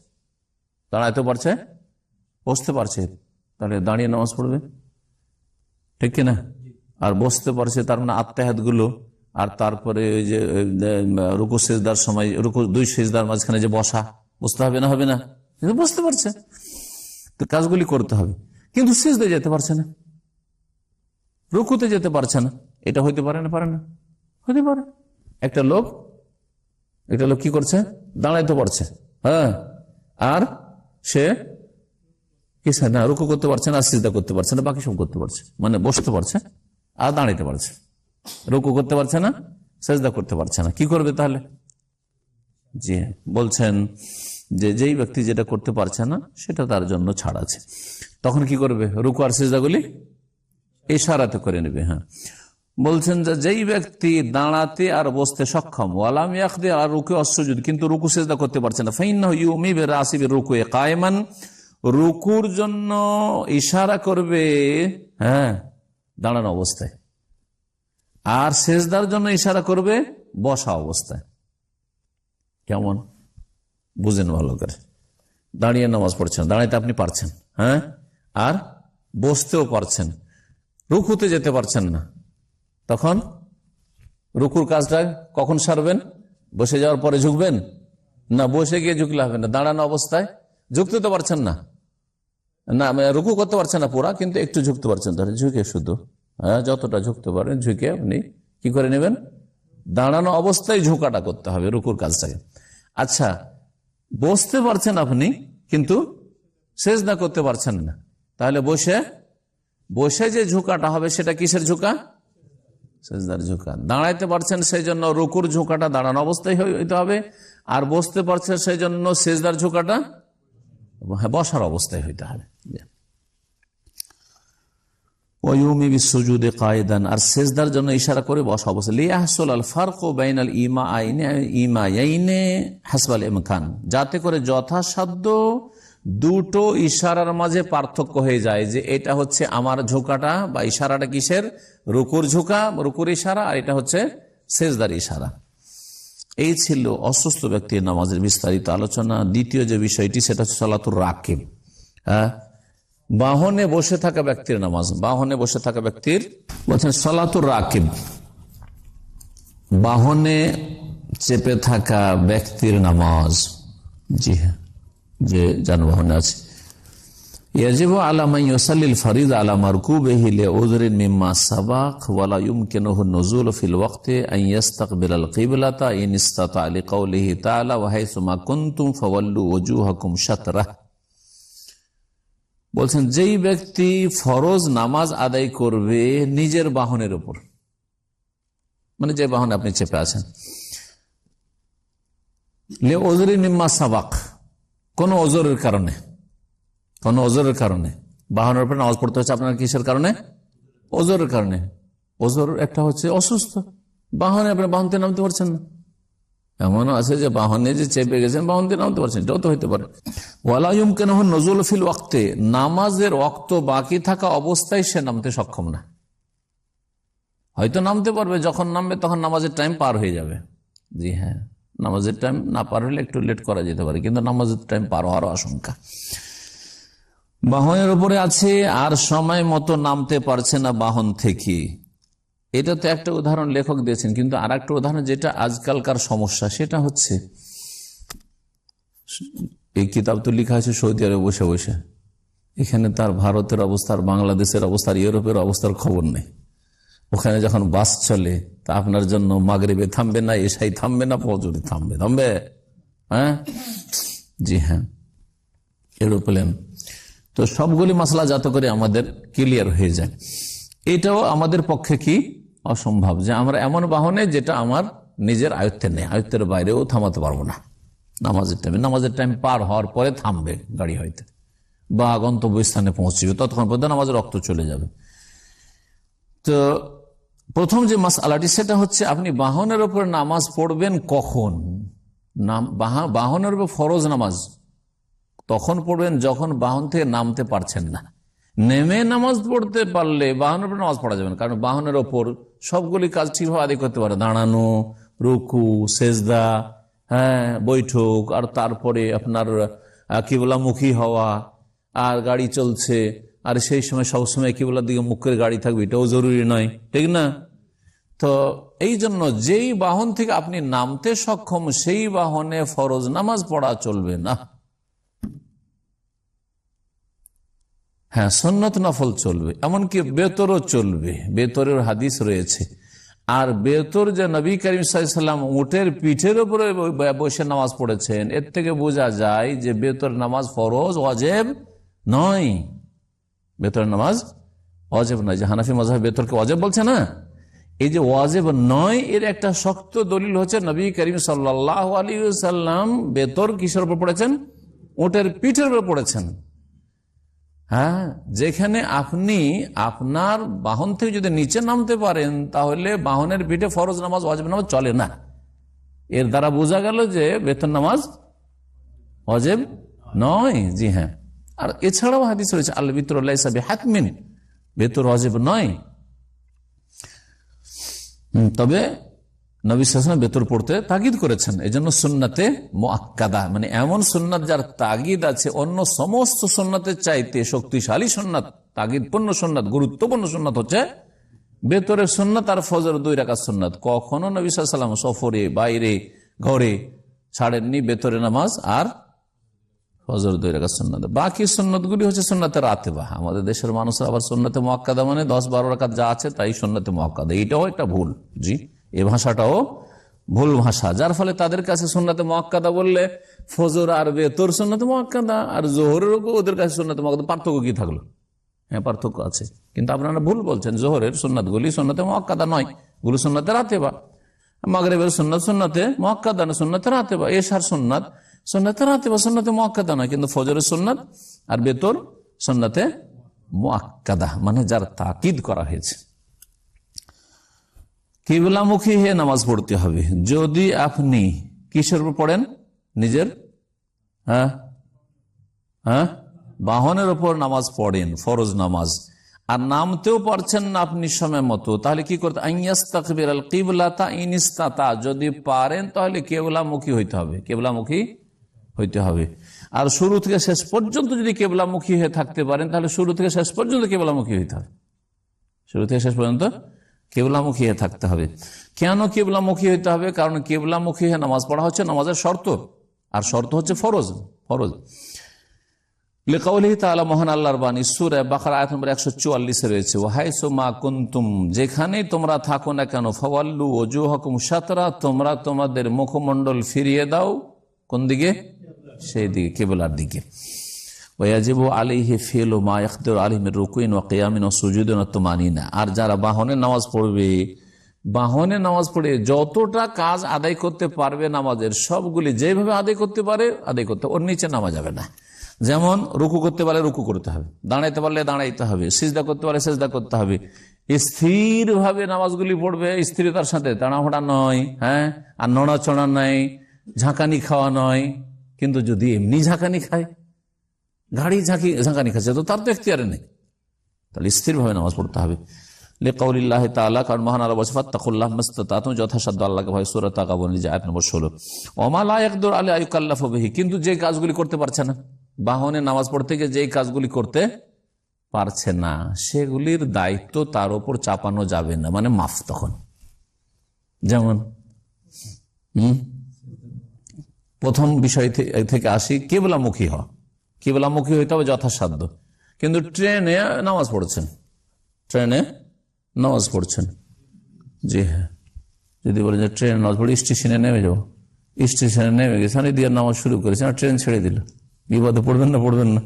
দাঁড়াতে পারছে, বসতে পারছে, তাহলে দাঁড়িয়ে নামাজ পড়বে, ঠিক কিনা? আর বসতে পারছে, তার মানে আত্তাহিয়াত গুলো, আর তারপরে ওই যে রুকু সিজদার সময়, রুকু 2 সিজদার মাঝখানে যে বসা, বসতে হবে না, হবে না, কিন্তু বুঝতে পারছে, তো কাজগুলি করতে হবে। কিন্তু সিজদায় যেতে পারছে না, রুকুতে যেতে পারছে না, এটা হইতে পারে না? পারে না, হতে পারে। একটা লোক কি করছে? দাঁড়াইতে পারছে, হ্যাঁ, আর সে কিছু না, রুকু করতে পারছে না, সিজদা করতে পারছে না, বাকি সব করতে পারছে, মানে বসতে পারছে আর দাঁড়াইতে পারছে, রুকু করতে পারছে না, সিজদা করতে পারছে না, কি করবে তাহলে? জি, বলছেন যে যেই ব্যক্তি যেটা করতে পারছে না সেটা তার জন্য ছাড় আছে, তখন কি করবে? রুকু আর সিজদাগুলি ইশারাতে করে নেবে। হ্যাঁ, বলছেন যে যেই ব্যক্তি দাঁড়াতে আর বসতে সক্ষম, ওয়ালাম ইয়াকদির আর রুকু অসুজুদ, কিন্তু রুকু সিজদা করতে পারছে না, ফাইন্নাহু ইউমি বিরাসি বিরুকুয়ে কায়মান, রুকুর জন্য ইশারা করবে হ্যাঁ দাঁড়ানো অবস্থায়, আর সিজদার জন্য ইশারা করবে বসা অবস্থায়। কেমন বুঝেন ভালো করে। দাঁড়িয়ে নামাজ পড়ছেন, দাঁড়াইতে আপনি পারছেন, হ্যাঁ, আর বসতেও পারছেন, রুকুতে যেতে পারছেন না, তখন রুকুর কাজটা কখন সারবেন? বসে যাওয়ার পরে ঝুঁকবেন না, বসে গিয়ে ঝুঁকলে হবে না, দাঁড়ানো অবস্থায় ঝুঁকতে তো পারছেন না, না রুকু করতে পারছেন না পুরা, কিন্তু একটু ঝুঁকতে পারছেন, তাহলে ঝুঁকে শুধু হ্যাঁ যতটা ঝুঁকতে পারেন ঝুঁকে আপনি কি করে নেবেন? দাঁড়ানো অবস্থায় ঝুঁকাটা করতে হবে রুকুর কাজটাকে। আচ্ছা, বসতে পারছেন আপনি কিন্তু সিজদা করতে পারছেন না, তাহলে বসে বসে যে ঝুঁকাটা হবে সেটা কিসের ঝুঁকা? সিজদার ঝুঁকা। দাঁড়াইতে পারছেন সেই জন্য রুকুর ঝুঁকাটা দাঁড়ানো অবস্থায় হইতে হবে, আর বসতে পারছেন সেই জন্য সিজদার ঝুঁকাটা বসার অবস্থায় হইতে হবে। ওয়ায়ুমি বিসুজুদে কায়দান, আর সিজদার জন্য ইশারা করে বসা অবস্থায়, লিয়াহসুল আল ফারকু বাইনাল ইমায়াইনে হাসবাল ইমকান, যাতে করে যথাসাধ্য দুটো ইশারার মাঝে পার্থক্য হয়ে যায়, যে এটা হচ্ছে আমার ঝোঁকাটা বা ইশারাটা কিসের? রুকুর ঝোঁকা, রুকুর ইশারা, আর এটা হচ্ছে সিজদার ইশারা। এই ছিল অসুস্থ ব্যক্তির নামাজের বিস্তারিত আলোচনা। দ্বিতীয় যে বিষয়টি সেটা হচ্ছে সালাতুর রাকিব, হ্যাঁ, বাহনে বসে থাকা ব্যক্তির নামাজ। বাহনে বসে থাকা ব্যক্তির বলছেন সালাতুর রাকিব, বাহনে চেপে থাকা ব্যক্তির নামাজ। জি হ্যাঁ, যে যানবাহনে আছে, ইয়াজিবু আলা মান ইউসাল্লিল ফারিযা আলা মারকুবিহি লিউযরিন মিম্মা সাবাক ওয়া লা ইউমকিনুহু নুজুল ফিল ওয়াক্তি আন ইস্তাকবিলাল কিবলাতা ইন ইসতাতা লিকাউলিহি তাআলা ওয়া হাইসুমা কুনতুম ফাওয়াল্লু ওজুহাকুম শাতরাহ। বলছেন যেই ব্যক্তি ফরজ নামাজ আদায় করবে নিজের বাহনের উপর, মানে যে বাহনে আপনি চেপে আছেন, লিউযরিন মিম্মা সাবাক, কোন ওজরের কারণে, কোন ওজরের কারণে বাহনের উপরে নামাজ পড়তে হচ্ছে আপনার, কিসের কারণে? ওজরের কারণে। ওজর একটা হচ্ছে অসুস্থ, বাহনে আপনি বাহন থেকে নামতে পারছেন না, এমনও আছে যে বাহনে যে চেপে গেছেন বাহন থেকে নামতে পারছেন, এটাও তো হইতে পারে। ওয়ালা ইউমকিনুহু নুজুল ফিল ওয়াক্তে, নামাজের ওয়াক্ত বাকি থাকা অবস্থায় সে নামতে সক্ষম না। হয়তো নামতে পারবে, যখন নামবে তখন নামাজের টাইম পার হয়ে যাবে। জি হ্যাঁ, নামাজের টাইম না পার হলে একটু লেট করা যেতে পারে, কিন্তু নামাজের টাইম পার হওয়ার আশঙ্কা। বাহনের উপরে আছে আর সময় মতো নামতে পারছে না বাহন থেকে, এটা তো একটা উদাহরণ লেখক দিয়েছেন, কিন্তু আর একটা উদাহরণ যেটা আজকালকার সমস্যা, সেটা হচ্ছে এই কিতাব তো লেখা হয়েছে সৌদি আরবে বসে বসে, এখানে তার ভারতের অবস্থার, বাংলাদেশের অবস্থার, ইউরোপের অবস্থার খবর নেই। ওখানে যখন বাস চলে তা আপনার জন্য মাগরিবে থামবে না, এশাই থামবে না, ফজরে থামবে, হ্যাঁ জি হ্যাঁ, এরোপ্লেন। তো সবগুলি মাসলা যাতে করে আমাদের ক্লিয়ার হয়ে যায়, এটাও আমাদের পক্ষে কি অসম্ভব যে আমরা এমন বাহনে যেটা আমার নিজের আয়ত্তে নেই, আয়ত্তের বাইরেও থামাতে পারবো না। নামাজের টাইম পার হওয়ার পরে থামবে গাড়ি হয়তো, বা গন্তব্যস্থানে পৌঁছবে, ততক্ষণ পর্যন্ত নামাজের রক্ত চলে যাবে। তো প্রথম যে মাসআলাটি সেটা হচ্ছে আপনি বাহনের উপর নামাজ পড়বেন কখন? বাহনের উপর ফরজ নামাজ তখন পড়বেন যখন বাহন থেকে নামতে পারছেন না। নেমে নামাজ পড়তে পারলে বাহনের উপর নামাজ পড়া যাবে না, কারণ বাহনের ওপর সবগুলি কাজ ঠিকভাবে আদায় করতে পারে, দাঁড়ানো, রুকু, সেজদা, হ্যাঁ বৈঠক, আর তারপরে আপনার কিবলামুখী হওয়া, আর গাড়ি চলছে, আর সেই সময় সবসময় কিবলার দিকে মুখের গাড়ি থাকবে এটাও জরুরি নয়, ঠিক না? তো এই জন্য যেই বাহন থেকে আপনি নামতে সক্ষম সেই বাহনে ফরজ নামাজ পড়া চলবে না। হ্যাঁ, সুন্নত নফল চলবে, এমনকি বেতরও চলবে, বেতরের হাদিস রয়েছে। আর বেতর যে নবী করিম সাল্লাল্লাহু আলাইহি ওয়াসাল্লাম উটের পিঠের উপরে বসে নামাজ পড়েছেন, এর থেকে বোঝা যায় যে বেতর নামাজ ফরজ ওয়াজিব নয়। বেতর নামাজ ওয়াজিব নয়, যে হানাফি মাযহাব বেতরকে ওয়াজিব বলছে না, এই যে ওয়াজিব নয় এর একটা শক্ত দলিল হচ্ছে নবী করিম সাল্লাল্লাহু আলাইহি ওয়াসাল্লাম বেতর কিসের উপর পড়েছেন? উটের পিঠের উপর পড়েছেন। হ্যাঁ, যেখানে আপনি আপনার বাহন থেকে যদি নিচে নামতে পারেন তাহলে বাহনের পিঠে ফরজ নামাজ ওয়াজিব নামাজ চলে না। এর দ্বারা বোঝা গেল যে বেতন নামাজ ওয়াজিব নয়। জি হ্যাঁ, আর এছাড়াও হাদিস রয়েছে আল বিতর লাইসা বিহাতমিন, বেতর ওয়াজিব নয়। তবে নবী সাল্লাল্লাহু আলাইহি ওয়াসাল্লাম বেতর পড়তে তাগিদ করেছেন, এজন্য সুন্নাতে মুআক্কাদা, মানে এমন সুন্নাত যার তাগিদ আছে অন্য সমস্ত সুন্নাতের চাইতে শক্তিশালী সুন্নাত, তাগিদপূর্ণ সুন্নাত, গুরুত্বপূর্ণ সুন্নাত হচ্ছে বেতরের সুন্নাত আর ফজর 2 রাকাত সুন্নাত। কখনো নবী সাল্লাল্লাহু আলাইহি ওয়াসাল্লাম সফরে, বাইরে, ঘরে ছাড়েননি বেতরে নামাজ আর ফজর 2 রাকাত সুন্নাত। বাকি সুন্নাতগুলি হচ্ছে সুন্নাতে রাতেবা। আমাদের দেশের মানুষরা আবার সুন্নাতে মুআক্কাদা মানে 10-12 রাকাত যা আছে তাই সুন্নাতে মুআক্কাদা, এইটাও একটা ভুল। জি, এই ভাষাটাও ভুল ভাষা, যার ফলে তাদের কাছে সুন্নাতে মুআক্কাদা বললে ফজর আর বেতর সুন্নাতে মুআক্কাদা, আর জোহরের ওদের কাছে সুন্নাতে মুআক্কাদা, পার্থক্য কি থাকলো? হ্যাঁ, পার্থক্য আছে, কিন্তু আপনারা ভুল বলছেন। জোহরের সুন্নাতগুলি সুন্নাতে মুআক্কাদা নয়, গুলো সুন্নাতে রাতেবা। মাগরিবের সুন্নাত সুন্নাতে মুআক্কাদা না, সুন্নাতে রাতেবা। এশার সুন্নাত সুন্নাতে রাতেবা, সুন্নাতে মুআক্কাদা নয়। কিন্তু ফজরের সুন্নাত আর বেতর সুন্নাতে মুআক্কাদা, মানে যার তাকিদ করা হয়েছে। কিবলামুখী হয়ে নামাজ পড়তে হবে। যদি আপনি কিসের উপর পড়েন? নিজের বাহনের উপর নামাজ পড়েন, ফরজ নামাজ, আর নামতেও পারছেন না আপনি সময় মতো, তাহলে কি করতে? আইয়াস্তাকবির আল কিবলাতা ইন ইসতাতা, যদি পারেন তাহলে কেবলামুখী হইতে হবে, কেবলামুখী হইতে হবে। আর শুরু থেকে শেষ পর্যন্ত যদি কেবলামুখী হয়ে থাকতে পারেন তাহলে শুরু থেকে শেষ পর্যন্ত কেবলামুখী হইতে হবে, শুরু থেকে শেষ পর্যন্ত কেবলামুখী হয়ে থাকতে হবে। কেন কেবলামুখী হইতে হবে? কারণ কেবলামুখী হয়ে নামাজ পড়া হচ্ছে নামাজের শর্ত, আর শর্ত হচ্ছে ফরজ। ফরজ লিকাউলিহি তাআলা, মহান আল্লাহর বাণী, সূরা বাকারা আয়াত নম্বর 144 রয়েছে, ওয়াহাইসু মা কুনতুম, যেখানেই তোমরা থাকো না কেন, ফাওয়াল্লু ওজুহাকুম শাতরা, তোমরা তোমাদের মুখমণ্ডল ফিরিয়ে দাও কোন দিকে? সেই দিকে, কিবলার দিকে। ওয়াজিবু আলাইহি ফিলু মা ইয়াকদিরু আলাইহি মির রুকুইন ওয়া কিয়ামিন ওয়া সুজুদিন ওয়া তুমানিনা, আর যারা বাহনে নামাজ পড়বে, বাহনে নামাজ পড়ে যতটা কাজ আদায় করতে পারবে নামাজের, সবগুলি যেভাবে আদায় করতে পারে আদায় করতে, ওর নিচে নামা যাবে না। যেমন রুকু করতে পারলে রুকু করতে হবে, দাঁড়াইতে পারলে দাঁড়াইতে হবে, সিজদা করতে পারলে সিজদা করতে হবে। স্থির ভাবে নামাজগুলি পড়বে, স্থিরতার সাথে, তাড়াহুড়া নয়, হ্যাঁ, আর নড়াচড়া নাই, ঝাঁকানি খাওয়া নয়। কিন্তু যদি এমনি ঝাঁকানি খায়, গাড়ি ঝাঁকানি খাচ্ছে, তো তার তো এখতিয়ারে নেই, তাহলে স্থির ভাবে নামাজ পড়তে হবে। লিকাউলিল্লাহি তাআলা, কারণ মহান আল্লাহ বলেছেন ফাত্তাকুল্লাহ মাসতাতাতুম, যথাসাধ্য আল্লাহকে ভয়, সূরা তাগাবুন আয়াত নম্বর 16। ওমা লা ইয়াকদিরু আলা ইউকাল্লাফু বিহি, কিন্তু যে কাজগুলি করতে পারছে না, বাহনে নামাজ পড়তে গিয়ে যেই কাজগুলি করতে পারছে না, সেগুলির দায়িত্ব তার উপর চাপানো যাবে না, মানে মাফ। তখন যেমন প্রথম বিষয় থেকে আসি, কিবলামুখী হওয়া। কিবলামুখী হইতে হবে যথাসাধ্য। কিন্তু ট্রেনে নামাজ পড়ছেন, ট্রেনে নামাজ পড়ছেন, জি হ্যাঁ, যদি বলেন যে ট্রেনে নামাজ পড়ে স্টেশনে নেমে যাবো, স্টেশনে নেমে গেছে, আমি দিয়ে নামাজ শুরু করেছেন আর ট্রেন ছেড়ে দিল, বিপদে পড়বেন না? পড়বেন না।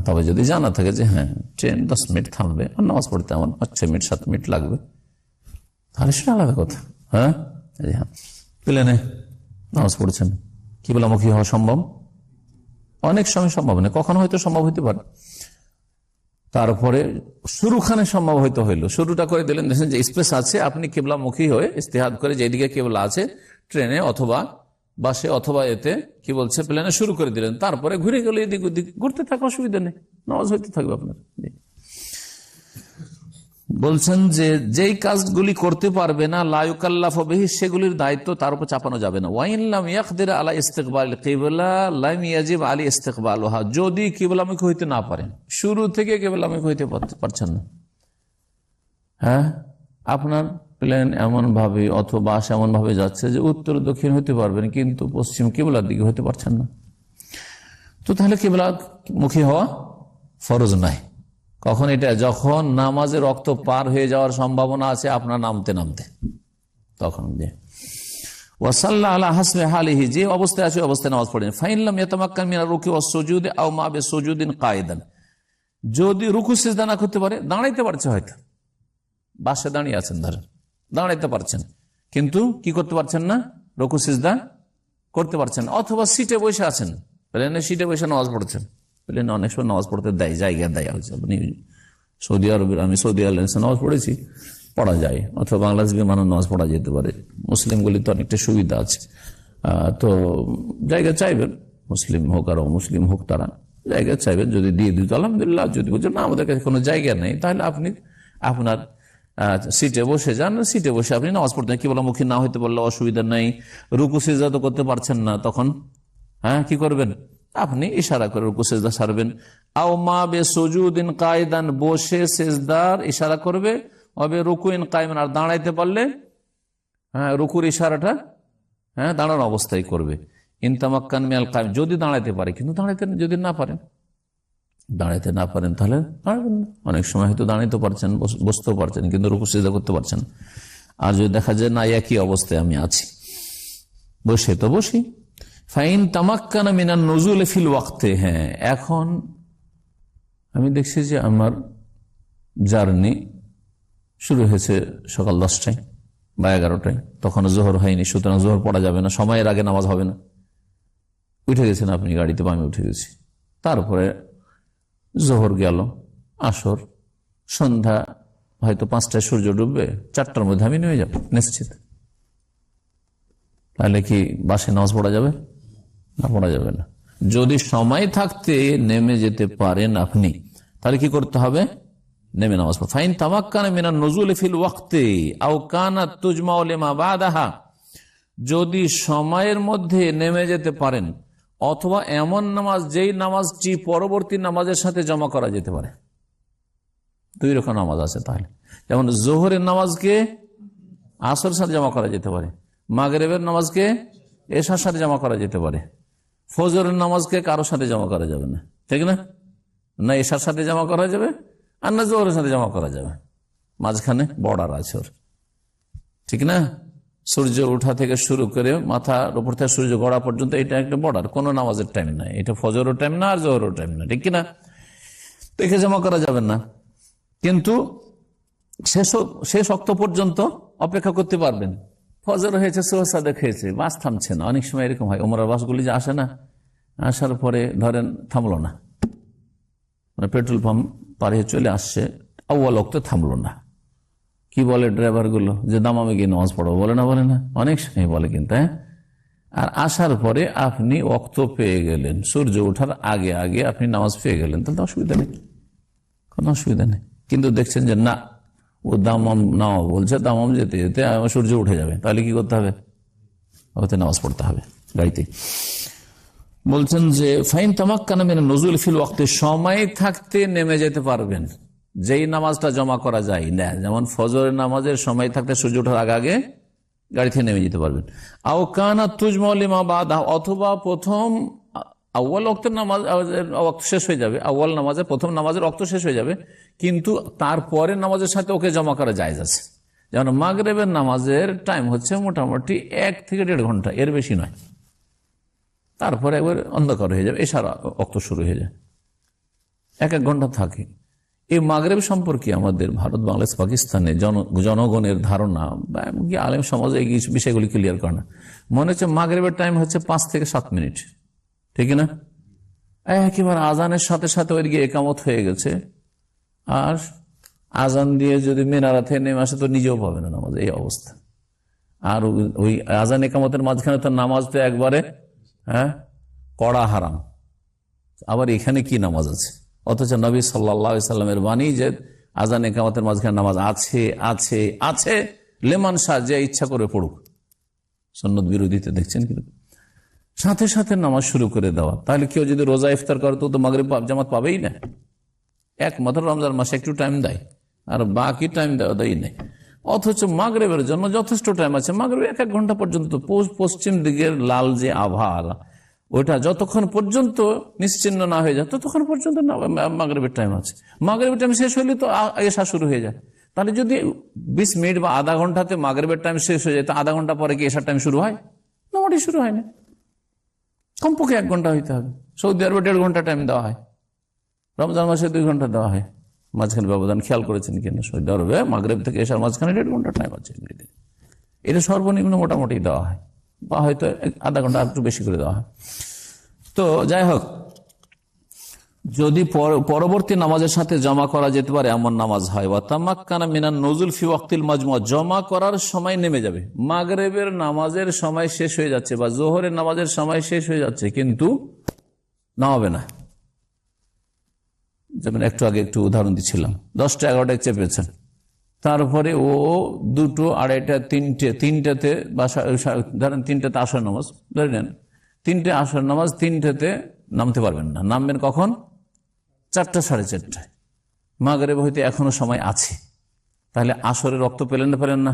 তবে যদি জানা থাকে যে হ্যাঁ ট্রেন 10 মিনিট থামবে আর নামাজ পড়তে আমার 5-6 মিনিট 7 মিনিট লাগবে, তাহলে সেটা আলাদা কথা। হ্যাঁ, প্লেনে নামাজ পড়ছেন, কিবলামুখী হওয়া সম্ভব? অনেক সময় সম্ভব না, কখনো হয়তো সম্ভব হইতে পারে। তারপরে শুরুখানে সম্ভব হয়তো হইলো, শুরুটা করে দিলেন, দেখেন যে স্পেস আছে, আপনি কিবলামুখী হয়ে ইস্তেহাদ করে যেদিকে কিবলা আছে ট্রেনে অথবা বাসে অথবা এতে কি বলছে প্লেনে শুরু করে দিলেন, তারপরে ঘুরে গেলে এদিক ওদিক ঘুরতে থাকা অসুবিধা নেই, নামাজ হইতে থাকবে আপনার। বলছেন যে যেই কাজগুলি করতে পারবে না লা ইউকাল্লাফু বিহি, সেগুলির দায়িত্ব তার উপর চাপানো যাবে না। ওয়া ইন লাম ইয়াকদির আলা ইস্তিকবালিল কিবলা লাম ইয়াজিব আলী ইস্তিকবালুহা, যদি কিবলামুখী হইতে না পারেন, শুরু থেকে কিবলামুখী হইতে পারছেন না, হ্যাঁ, আপনার প্লেন এমন ভাবে অথবা বাস এমন ভাবে যাচ্ছে যে উত্তর দক্ষিণ হতে পারবেন কিন্তু পশ্চিম কিবলার দিকে হতে পারছেন না, তো তাহলে কিবলামুখী হওয়া ফরজ নাই। কখন? এটা যখন নামাজে রক্ত পার হয়ে যাওয়ার সম্ভাবনা আছে আপনার নামতে নামতে, তখন যে ওয়াসাল্লা আলা হাসবে হালিহি, যে অবস্থায় আছে অবস্থায় নামাজ পড়েন। ফাইনলাম ইয়াতামাক্কান মিনার রুকু ওয়াস সুজুদ আও মা বিসুজুদিন কায়দান, যদি রুকু সিজদা না করতে পারে, দাঁড়াইতে পারছে, হয়তো বাসে দাঁড়িয়ে আছেন, ধরেন দাঁড়াইতে পারছেন কিন্তু কি করতে পারছেন না, রুকু সিজদা করতে পারছেন, অথবা সিটে বসে আছেন, প্লেনে সিটে বসে নামাজ পড়ছেন, প্লেনে অনেক সময় নামাজ পড়তে দেয়, জায়গা দেয় হচ্ছে। আপনি সৌদি আরবের, আমি সৌদি আরবে নামাজ পড়েছি, পড়া যায়, অথবা বাংলাদেশ বিমানের নামাজ পড়া যেতে পারে। মুসলিমগুলি তো অনেকটা সুবিধা আছে। তো জায়গা চাইবেন, মুসলিম হোক আর অমুসলিম হোক, তারা জায়গা চাইবেন, যদি দিয়ে দিত আলহামদুলিল্লাহ। যদি বলছেন না আমাদের কাছে কোনো জায়গা নেই, তাহলে আপনি আপনার সিটে বসে যান, সিটে বসে আপনি নামাজ পড়তেন। কি বলা, মুখী না হইতে পারলে অসুবিধা নেই, রুকু সিজদা তো করতে পারছেন না, তখন কি করবেন, আপনি ইশারা করে রুকু সিজদা সারবেন। আও মা বে সুজুদিন কায়দান, বসে সিজদার ইশারা করবে, অবে রুকুইন কায়মান, আর দাঁড়াইতে পারলে রুকুর ইশারাটা দাঁড়ানোর অবস্থায় করবে। ইনতামাক্কান মিনাল কায়ম, যদি দাঁড়াইতে পারে, কিন্তু যদি দাঁড়াইতে না পারেন তাহলে দাঁড়াবেন না। অনেক সময় হয়তো দাঁড়াইতে পারছেন, বসতেও পারছেন, কিন্তু রুকু সিজদা করতে পারছেন। আর যদি দেখা যায় না একই অবস্থায় আমি আছি, বসে তো বসি। ফাইন তামাক্কানা মিনান নুজুল ফিল ওয়াক্তে, এখন আমি দেখছি যে আমার জার্নি শুরু হয়েছে সকাল 10টায় বা 11টায়, তখন জোহর হয়নি, সুতরাং জোহর পড়া যাবে না, সময়ের আগে নামাজ হবে না। উঠে গেছেন আপনি গাড়িতে, বা আমি উঠে গেছি, তারপরে জোহর গেল, আসর, সন্ধ্যা, হয়তো 5টায় সূর্য ডুববে, 4টার মধ্যে আমি নেমে যাব নিশ্চিত। তাহলে কি বাসে নামাজ পড়া যাবে না? পড়া যাবে না। যদি সময় থাকতে নেমে যেতে পারেন আপনি, তাহলে কি করতে হবে, নেমে নামাজ পড়া। ফাইন তামাক্কানা মিনান নুজুল ফিল ওয়াক্তে আও কানাত তুজমাউ লিমা বাদাহা, যদি সময়ের মধ্যে নেমে যেতে পারেন, অথবা এমন নামাজ যেই নামাজটি পরবর্তী নামাজের সাথে জমা করা যেতে পারে। 2 রকম নামাজ আছে তাহলে, যেমন জোহরের নামাজকে আসরের সাথে জমা করা যেতে পারে, মাগরিবের নামাজকে এশার সাথে জমা করা যেতে পারে, ফজরের নামাজকে কারোর সাথে জমা করা যাবে না, ঠিক না? না এশার সাথে জমা করা যাবে, আর না জোহরের সাথে জমা করা যাবে, মাঝখানে বর্ডার আছে ওর, ঠিক না? সূর্য ওঠা থেকে শুরু করে মাথার উপর থেকে সূর্য গড়া পর্যন্ত এটা একটা বর্ডার, কোন নামাজের টাইম নাই, এটা ফজরের টাইম না আর জোহরের টাইম না, ঠিক কিনা? দেখে জমা করা যাবে না, কিন্তু শেষ অক্ত পর্যন্ত অপেক্ষা করতে পারবেন। ফজর হয়েছে, সোহসাদে খেয়েছে, বাস থামছে না। অনেক সময় এরকম হয়, ওমরার বাসগুলি যে আসে না, আসার পরে ধরেন থামলো না, মানে পেট্রোল পাম্প পার হয়ে চলে আসছে, আউয়াল ওয়াক্তে থামলো না। কি বলে ড্রাইভার গুলো, যে দামামে গিয়ে নামাজ পড়ো, বলে না? বলে না? অনেক সময় বলে কিন্তু। আর আসার পরে আপনি ওয়াক্ত পেয়ে গেলেন, সূর্য ওঠার আগে আগে আপনি নামাজ পেয়ে গেলেন, তাহলে অসুবিধা নেই, কোনো অসুবিধা নেই। কিন্তু দেখছেন যে না, ও দামাম নাও বলছে, দামাম যেতে যেতে সূর্য উঠে যাবে, তাহলে কি করতে হবে, ওতে নামাজ পড়তে হবে গাড়িতে। বলছেন যে ফাইন তামাক্কানা মিনান নুজুল ফিল ওয়াক্তে, সময় থাকতে নেমে যেতে পারবেন, যেই নামাজটা জমা করা যায় না, যেমন ফজরের নামাজের সময় থাকতে সূর্য ওঠার আগে আগে গাড়ি থেকে নেমে যেতে পারবেন। আও কানাত তুজমাউ লিমা বাদাহা, অথবা প্রথম আউয়াল ওয়াক্তের নামাজ ওয়াক্ত শেষ হয়ে যাবে, আউয়াল নামাজের প্রথম নামাজের ওয়াক্ত শেষ হয়ে যাবে, কিন্তু তারপরে নামাজের সাথে ওকে জমা করা জায়েজ আছে। যেমন মাগরিবের নামাজের টাইম হচ্ছে মোটামুটি 1 থেকে 1.5 ঘন্টা, এর বেশি নয়, তারপরে একবার অন্ধকার হয়ে যাবে, এশারা ওয়াক্ত শুরু হয়ে যায়, 1 ঘন্টা থাকে। এই মাগরিব সম্পর্কে আমাদের ভারত, বাংলাদেশ, পাকিস্তানে জনগণের ধারণা বা এমনকি আলেম সমাজে এই বিষয়গুলি ক্লিয়ার করে না। মনে হচ্ছে মাগরিবের টাইম হচ্ছে 5 থেকে 7 মিনিট, ঠিক না? একেবারে আজানের সাথে সাথে ওই গিয়ে একামত হয়ে গেছে, আর আজান দিয়ে যদি মিনারা থেকে নেমে আসে তো নিজেও পাবে না নামাজ, এই অবস্থা। আর ওই আজান একামতের মাঝখানে তো নামাজ তো একবারে কড়া হারাম, আবার এখানে কি নামাজ আছে? অথচ নবী সাল্লাল্লাহু আলাইহি সাল্লামের বাণী যে আজান একামতের মাঝখানে নামাজ আছে আছে আছে, লেমান শাহ যে ইচ্ছা করে পড়ুক। সুন্নত বিরোধীতে দেখছেন কিন্তু সাথে সাথে নামাজ শুরু করে দেওয়া। তাহলে কেউ যদি রোজা ইফতার করে তো মাগরিব জামাত পাবেই না। একমাত্র রমজান মাসে একটু টাইম দেয়, আর বাকি টাইম দেয় নেই। অথচ মাগরিবের জন্য যথেষ্ট টাইম আছে। মাগরিব 1 ঘন্টা পর্যন্ত, পশ্চিম দিকের লাল যে আভা, ওইটা যতক্ষণ পর্যন্ত নিশ্চিন্ন না হয়ে যায় ততক্ষণ পর্যন্ত মাগরিবের টাইম আছে। মাগরিবের টাইম শেষ হলে তো এশা শুরু হয়ে যায়। তাহলে যদি 20 মিনিট বা আধা ঘন্টাতে মাগরিবের টাইম শেষ হয়ে যায়, তো আধা ঘন্টা পরে কি এশার টাইম শুরু হয়? না, ওটি শুরু হয় না। কমপক্ষে 1 ঘন্টা হইতে হবে। সৌদি আরবে 1.5 ঘন্টা টাইম দেওয়া হয়, রমজান মাসে 2 ঘন্টা দেওয়া হয়। মাঝখানে ব্যবধান খেয়াল করেছেন কিনা? সৌদি আরবে মাগরিব থেকে এশার মাঝখানে 1.5 ঘন্টা টাইম আছে। এটা সর্বনিম্ন মোটামুটি দেওয়া হয়, বা হয়তো আধা ঘন্টা একটু বেশি করে দেওয়া হয়। তো যাই হোক, যদি পরবর্তী নামাজের সাথে জমা করা যেতে পারে এমন নামাজ হয়, ওয়াতামাক্কানা মিনান নুজুল ফি ওয়াক্তিল মাজমুআ, জমা করার সময় নেমে যাবে। মাগরিবের নামাজের সময় শেষ হয়ে যাচ্ছে বা জোহরের নামাজের সময় শেষ হয়ে যাচ্ছে, কিন্তু নামাবে না। যেমন একটু আগে একটু উদাহরণ দিচ্ছিলাম, 10টা 11টায় চেপেছেন, তারপরে ও 2টো 2:30 তিনটাতে বা ধরেন 3টাতে আসর নামাজ ধরে নেন, 3টে আসর নামাজ, 3টাতে নামতে পারবেন না। নামবেন কখন? 4টা 4:30টায়। মাগরিব হইতে এখনো সময় আছে, তাহলে আসরের রক্ত পেলেন না পেলেন না?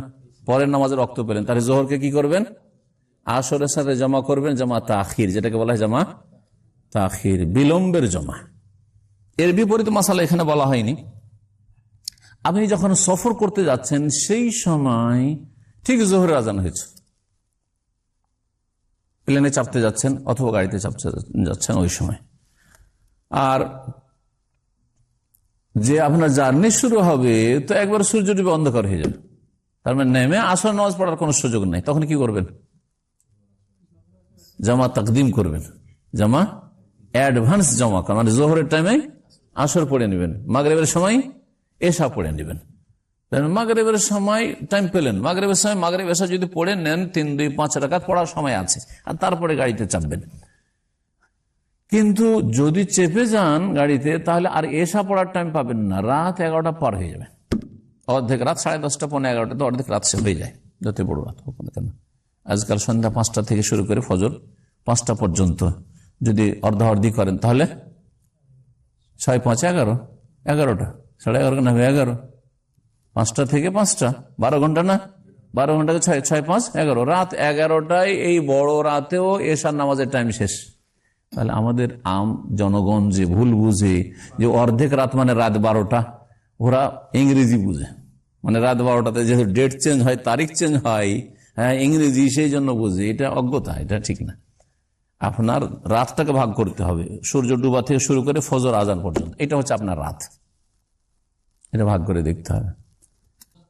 পরের নামাজের রক্ত পেলেন, তাহলে জোহরকে কি করবেন? আসরের সাথে জমা করবেন, জমা তাখির, যেটাকে বলা হয় জমা তাখির, বিলম্বের জমা। এর বিপরীত মাসালা এখানে বলা হয়নি। আপনি যখন সফর করতে যাচ্ছেন সেই সময় ঠিক জোহরের আজান হয়েছে, প্লেনে চাপতে যাচ্ছেন অথবা গাড়িতে চাপতে যাচ্ছেন ওই সময়, আর যে আপনার জার্নি শুরু হবে তো একবার সূর্য ডুবে অন্ধকার হয়ে যাবে, তার মানে নেমে আসর নামাজ পড়ার কোনো সুযোগ নাই। তখন কি করবেন? জামা তাকদিম করবেন, জামা অ্যাডভান্স জমা করেন, মানে জোহরের টাইমে আসর পড়ে নেবেন, মাগরিবের সময় এশা পড়ে নেবেন। মাগরিবের সময় টাইম পেলেন, মাগরিবের সময় মাগরিব এশা যদি পড়ে নেন 3-2-5 রাকাত পড়ার সময় আছে, আর তারপরে গাড়িতে চাপবেন। কিন্তু যদি চেপে যান গাড়িতে, তাহলে আর এশা পড়ার টাইম পাবেন না, রাত 11টা পার হয়ে যাবে, অর্ধেক রাত 10:30 পৌনে 11টা তো অর্ধেক রাত সে হয়ে যায়, যত বড় রাত হোক না কেন। আজকাল সন্ধ্যা 5টা থেকে শুরু করে ফজর 5টা পর্যন্ত যদি অর্ধাঅর্ধি করেন, তাহলে 6-5 11, 11টা 11:30 না 11, 5টা থেকে 5টা 12 ঘন্টা না, 12 ঘন্টাকে 6-5 11, রাত 11টায় এই বড় রাতেও এশার নামাজের টাইম শেষ। তাহলে আমাদের জনগণ যে ভুল বুঝে যে অর্ধেক রাত মানে রাত 12টা, ওরা ইংরেজি বুঝে, মানে রাত 12টাতে যেহেতু ডেট চেঞ্জ হয়, তারিখ চেঞ্জ হয়, হ্যাঁ ইংরেজি, সেই জন্য বুঝে। এটা অজ্ঞতা, এটা ঠিক না। আপনার রাতটাকে ভাগ করতে হবে, সূর্য ডুবা থেকে শুরু করে ফজর আজান পর্যন্ত, এটা হচ্ছে আপনার রাত, এটা ভাগ করে দেখতে হবে।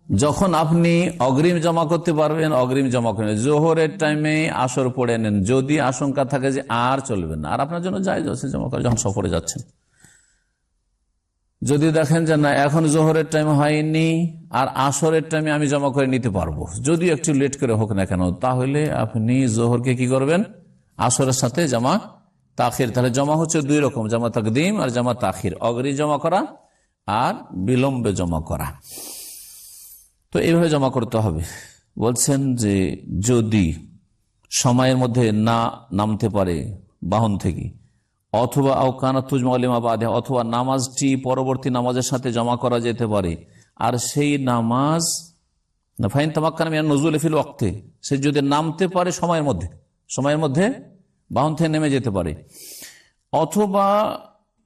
যখন আপনি অগ্রিম জমা করতে পারবেন অগ্রিম জমা করেন, জোহরের টাইমে আসর পড়ে নেন, যদি আশঙ্কা থাকে যে আর চলবে না, আর আপনার জন্য জায়েজ আছে জমা করে যখন সফরে যাচ্ছেন। যদি দেখেন যে না এখন জোহরের টাইম হয়নি আর আসরের টাইমে আমি জমা করে নিতে পারবো, যদি একটু লেট করে হোক না কেন, তাহলে আপনি জোহরকে কি করবেন? আসরের সাথে জমা তাখির। তাহলে জমা হচ্ছে 2 রকম, জমা তাকদিম আর জমা তাখির, অগ্রিম জমা করা আর বিলম্বে জমা করা। তো এইভাবে জমা করতে হবে। বলছেন যে যদি সময়ের মধ্যে না নামতে পারে বাহন থেকে, অথবা আওকানা তুজমা লিমা বাদে, অথবা নামাজটি পরবর্তী নামাজের সাথে জমা করা যেতে পারে, আর সেই নামাজ ফাইন তামাক্কানা মিনান নুজুল ফিল ওয়াক্তি, সে যদি নামতে পারে সময়ের মধ্যে বাহন থেকে নেমে যেতে পারে, অথবা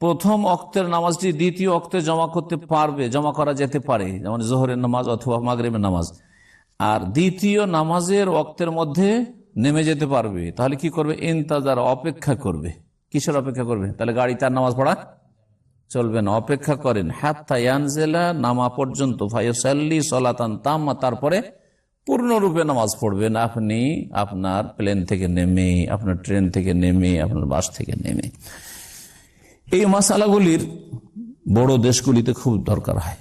প্রথম অক্তের নামাজটি দ্বিতীয় অক্তে জমা করা যেতে পারে, যেমন জোহরের নামাজ অথবা মাগরিবের নামাজ, আর দ্বিতীয় নামাজের ওয়াক্তের মধ্যে নেমে যেতে পারবে, তাহলে কি করবে? ইন্তাজার, অপেক্ষা করবে। কিসের অপেক্ষা করবে? তাহলে গাড়িতে আর নামাজ পড়া চলবে না, অপেক্ষা করেন হাত্তা ইয়ানজিলা, নামা পর্যন্ত, ফায়ুসাল্লি সালাতান তাম্মা, তারপরে পূর্ণরূপে নামাজ পড়বেন আপনি আপনার প্লেন থেকে নেমে, আপনার ট্রেন থেকে নেমে, আপনার বাস থেকে নেমে। এই মাসালাগুলির বড় দেশগুলিতে খুব দরকার হয়।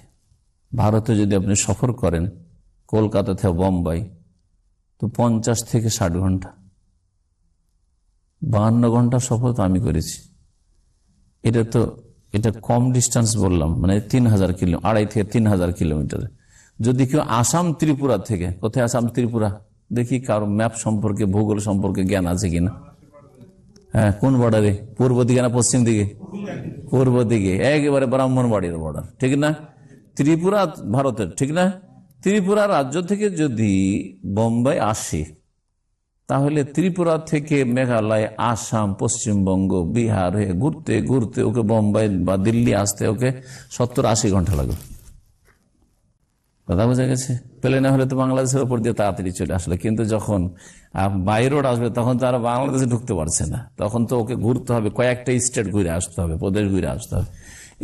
ভারতে যদি আপনি সফর করেন কলকাতা থেকে বোম্বাই, তো 50 থেকে 60 ঘন্টা, 52 ঘন্টা সফর তো আমি করেছি। এটা কম ডিস্টেন্স বললাম, মানে 3000 কিলোমিটার, 2.5 থেকে 3000 কিলোমিটার। যদি কেউ আসাম ত্রিপুরা থেকে, কোথায় আসাম ত্রিপুরা দেখি কারো ম্যাপ সম্পর্কে, ভূগোল সম্পর্কে জ্ঞান আছে কিনা? হ্যাঁ, কোন বর্ডারে? পূর্ব দিকে না পশ্চিম দিকে? পূর্ব দিকে, একেবারে ব্রাহ্মণবাড়ির বর্ডার, ঠিক না? ত্রিপুরা ভারতের, ঠিক না? ত্রিপুরা রাজ্য থেকে যদি বোম্বাই আসে, তাহলে ত্রিপুরা থেকে মেঘালয়, আসাম, পশ্চিমবঙ্গ, বিহার হয়ে ঘুরতে ঘুরতে ওকে বোম্বাই বা দিল্লি আসতে ওকে 70-80 ঘন্টা লাগবে। কথা বোঝা গেছে? প্লেনে হলে তো বাংলাদেশের উপর দিয়ে তাড়াতাড়ি চলে আসলে, কিন্তু যখন বাই রোড আসবে তখন তো আর বাংলাদেশে ঢুকতে পারছে না, তখন তো ওকে ঘুরতে হবে, কয়েকটা স্টেট ঘুরে আসতে হবে, প্রদেশ ঘুরে আসতে হবে।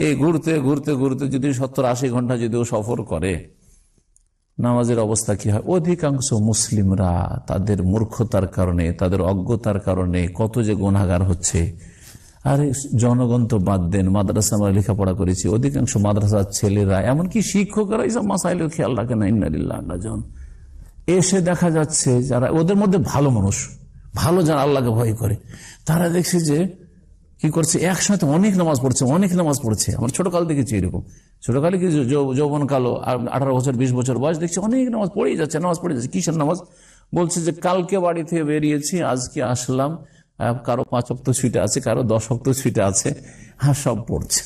এই ঘুরতে ঘুরতে ঘুরতে যদি 70-80 ঘন্টা যদি ও সফর করে, নামাজের অবস্থা কি হয়? অধিকাংশ মুসলিমরা তাদের মূর্খতার কারণে, তাদের অজ্ঞতার কারণে কত যে গুনাহগার হচ্ছে আরে জনগণ তো বাদ দেন, মাদ্রাসা আমরা লেখাপড়া করেছি, অধিকাংশ মাদ্রাসার ছেলেরা এমনকি শিক্ষকরা এইসব মাসাইলের খেয়াল রাখে না। ইন্নালিল্লাহ জন এসে দেখা যাচ্ছে যারা ওদের মধ্যে ভালো মানুষ, ভালো যারা আল্লাহকে ভয় করে, তারা দেখছে যে কি করছে, একসাথে অনেক নামাজ পড়ছে। আমার ছোটকাল দেখেছি এরকম, ছোটকালে কি যৌবন কালো 18 বছর 20 বছর বয়স দেখছি অনেক নামাজ পড়েই যাচ্ছে। কিসের নামাজ? বলছে যে কালকে বাড়ি থেকে বেরিয়েছি, আজকে আসলাম, কারো 5 ওয়াক্ত ছুটে আছে, কারো 10 ওয়াক্ত ছুটে আছে, সব পড়ছে।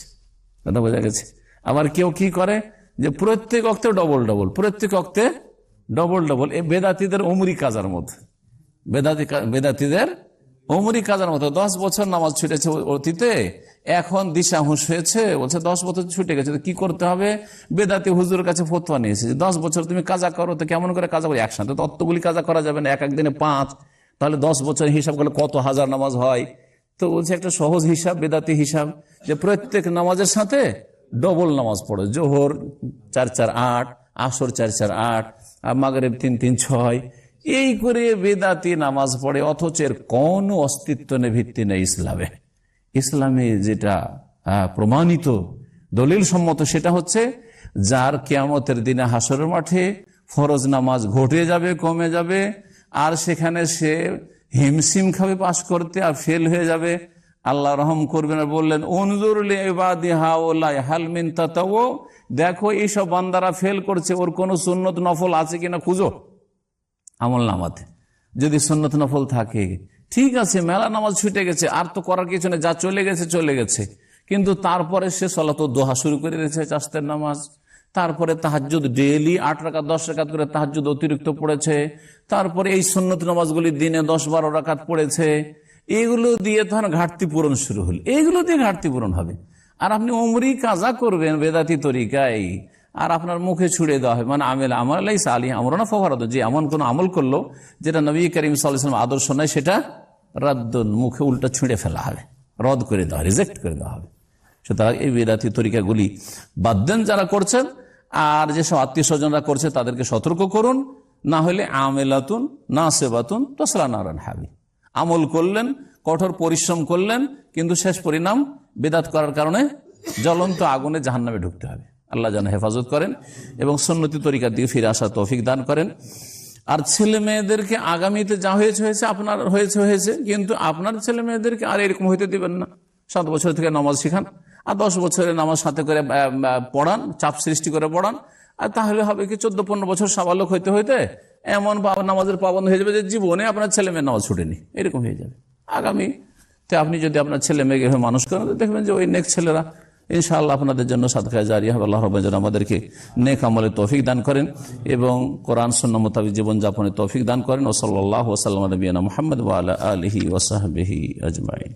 এটা বোঝা গেছে। আবার কেউ কি করে যে প্রত্যেক অক্তে ডবল, এই বেদাতীদের উমরি কাজার মধ্যে, বেদাতীদের উমরি কাজার মতো 10 বছর নামাজ ছুটেছে অতীতে, এখন দিশাহুঁশ হয়েছে, বলছে 10 বছর ছুটে গেছে, কি করতে হবে? বেদাতি হুজুরের কাছে ফতোয়া নিয়েছে যে 10 বছর তুমি কাজা করো। তো কেমন করে কাজা করি? একসাথে তো অতগুলি কাজা করা যাবে না, এক দিনে 5, তাহলে 10 বছর হিসাব করলে কত হাজার নামাজ হয়? তো বলছে একটা সহজ হিসাব, বেদাতি হিসাব, যে প্রত্যেক নামাজের সাথে ডবল নামাজ পড়ো। জোহর 4-4 8, আসর 4-4 8, আর মাগরিব 3-3 6, এই করে বেদাতি নামাজ পড়ে, অথচ এর কোনো অস্তিত্ব নেই, ভিত্তি নেই ইসলামে যেটা প্রমাণিত দলিল সম্মত সেটা হচ্ছে যার কিয়ামতের দিনে হাসরের মাঠে ফরজ নামাজ ঘটে যাবে, কমে যাবে, আর সেখানে সে হিমশিম খাবে পাশ করতে, আর ফেল হয়ে যাবে, আল্লাহ রহম করবেন। আর বললেন দেখো এইসব বান্দারা ফেল করছে, ওর কোন সুন্নত নফল আছে কিনা খুঁজো আমল নামাতে। যদি সুন্নত নফল থাকে ঠিক আছে, মেলা নামাজ ছুটে গেছে, আর তো করার কিছু নেই, যা চলে গেছে। কিন্তু তারপরে সে সলাত দোহা শুরু করে দিয়েছে, চাস্তের নামাজ, তারপরে তাহাজ্জুদ ডেইলি 8 রাকাত 10 রাকাত করে তাহাজ্জুদ অতিরিক্ত পড়েছে, তারপরে এই সুন্নত নামাজগুলি দিনে 10-12 রাকাত পড়েছে। এগুলো দিয়ে তখন ঘাটতি পূরণ শুরু হল, এইগুলো দিয়ে ঘাটতি পূরণ হবে। আর আপনি উমরি কাজা করবেন বেদাতি তরিকায়, আর আপনার মুখে ছুড়ে দেওয়া হয়, মানে আমরাই সালি আমরা ফওয়ারাদ, যে এমন কোন আমল করলো যেটা নবী করিম সাল্লাল্লাহু আলাইহি ওয়াসাল্লাম আদর্শ নয়, সেটা রাদ্দুন, মুখে উল্টা ছুঁড়ে ফেলা হবে, রদ করে দেওয়া, রিজেক্ট করে দেওয়া হবে। সুতরাং এই বেদাতি তরিকাগুলি বাদ দেন যারা করছেন, আর যেসব আত্মীয় স্বজনরা করছে তাদেরকে সতর্ক করুন, না হলে আমেলাতুন নাসিবাতুন তাসলা নারান হামি। আমল করলেন, কঠোর পরিশ্রম করলেন, কিন্তু শেষ পরিণাম বেদাত করার কারণে জ্বলন্ত আগুনে জাহান্নামে ঢুকতে হবে। আল্লাহ যেন হেফাজত করেন এবং সুন্নতি তরিকার দিকে ফিরে আসার তৌফিক দান করেন। আর ছেলে মেয়েদেরকে আগামীতে যা হয়েছে আপনার হয়েছে, কিন্তু আপনার ছেলে মেয়েদেরকে আর এরকম হইতে দিবেন না। 7 বছর থেকে নামাজ শিখান, আর 10 বছরের নামাজ সাথে করে পড়ান, চাপ সৃষ্টি করে পড়ান, আর তাহলে হবে কি 14-15 বছর সাবালক হইতে হইতে এমন নামাজের পাবন্দ হয়ে যাবে যে জীবনে আপনার ছেলে মেয়ের নামাজ ছুটেনি, এরকম হয়ে যাবে। আগামীতে আপনি যদি আপনার ছেলে মেয়েকে মানুষ করেন, দেখবেন যে ওই নেক্সট ছেলেরা ইনশাআল্লাহ আপনাদের জন্য সাদকায়ে জারিয়া হবে। আল্লাহ রাব্বুল আলামিন আমাদেরকে নেক আমলে তৌফিক দান করেন এবং কোরআন সুন্নাহ মোতাবেক জীবন যাপনে তৌফিক দান করেন। ও সাল্লাল্লাহু ওয়া সাল্লাম আলা নবিয়িনা মুহাম্মদ ওয়া আলা আলিহি ওয়া সাহবিহি আজমাইন।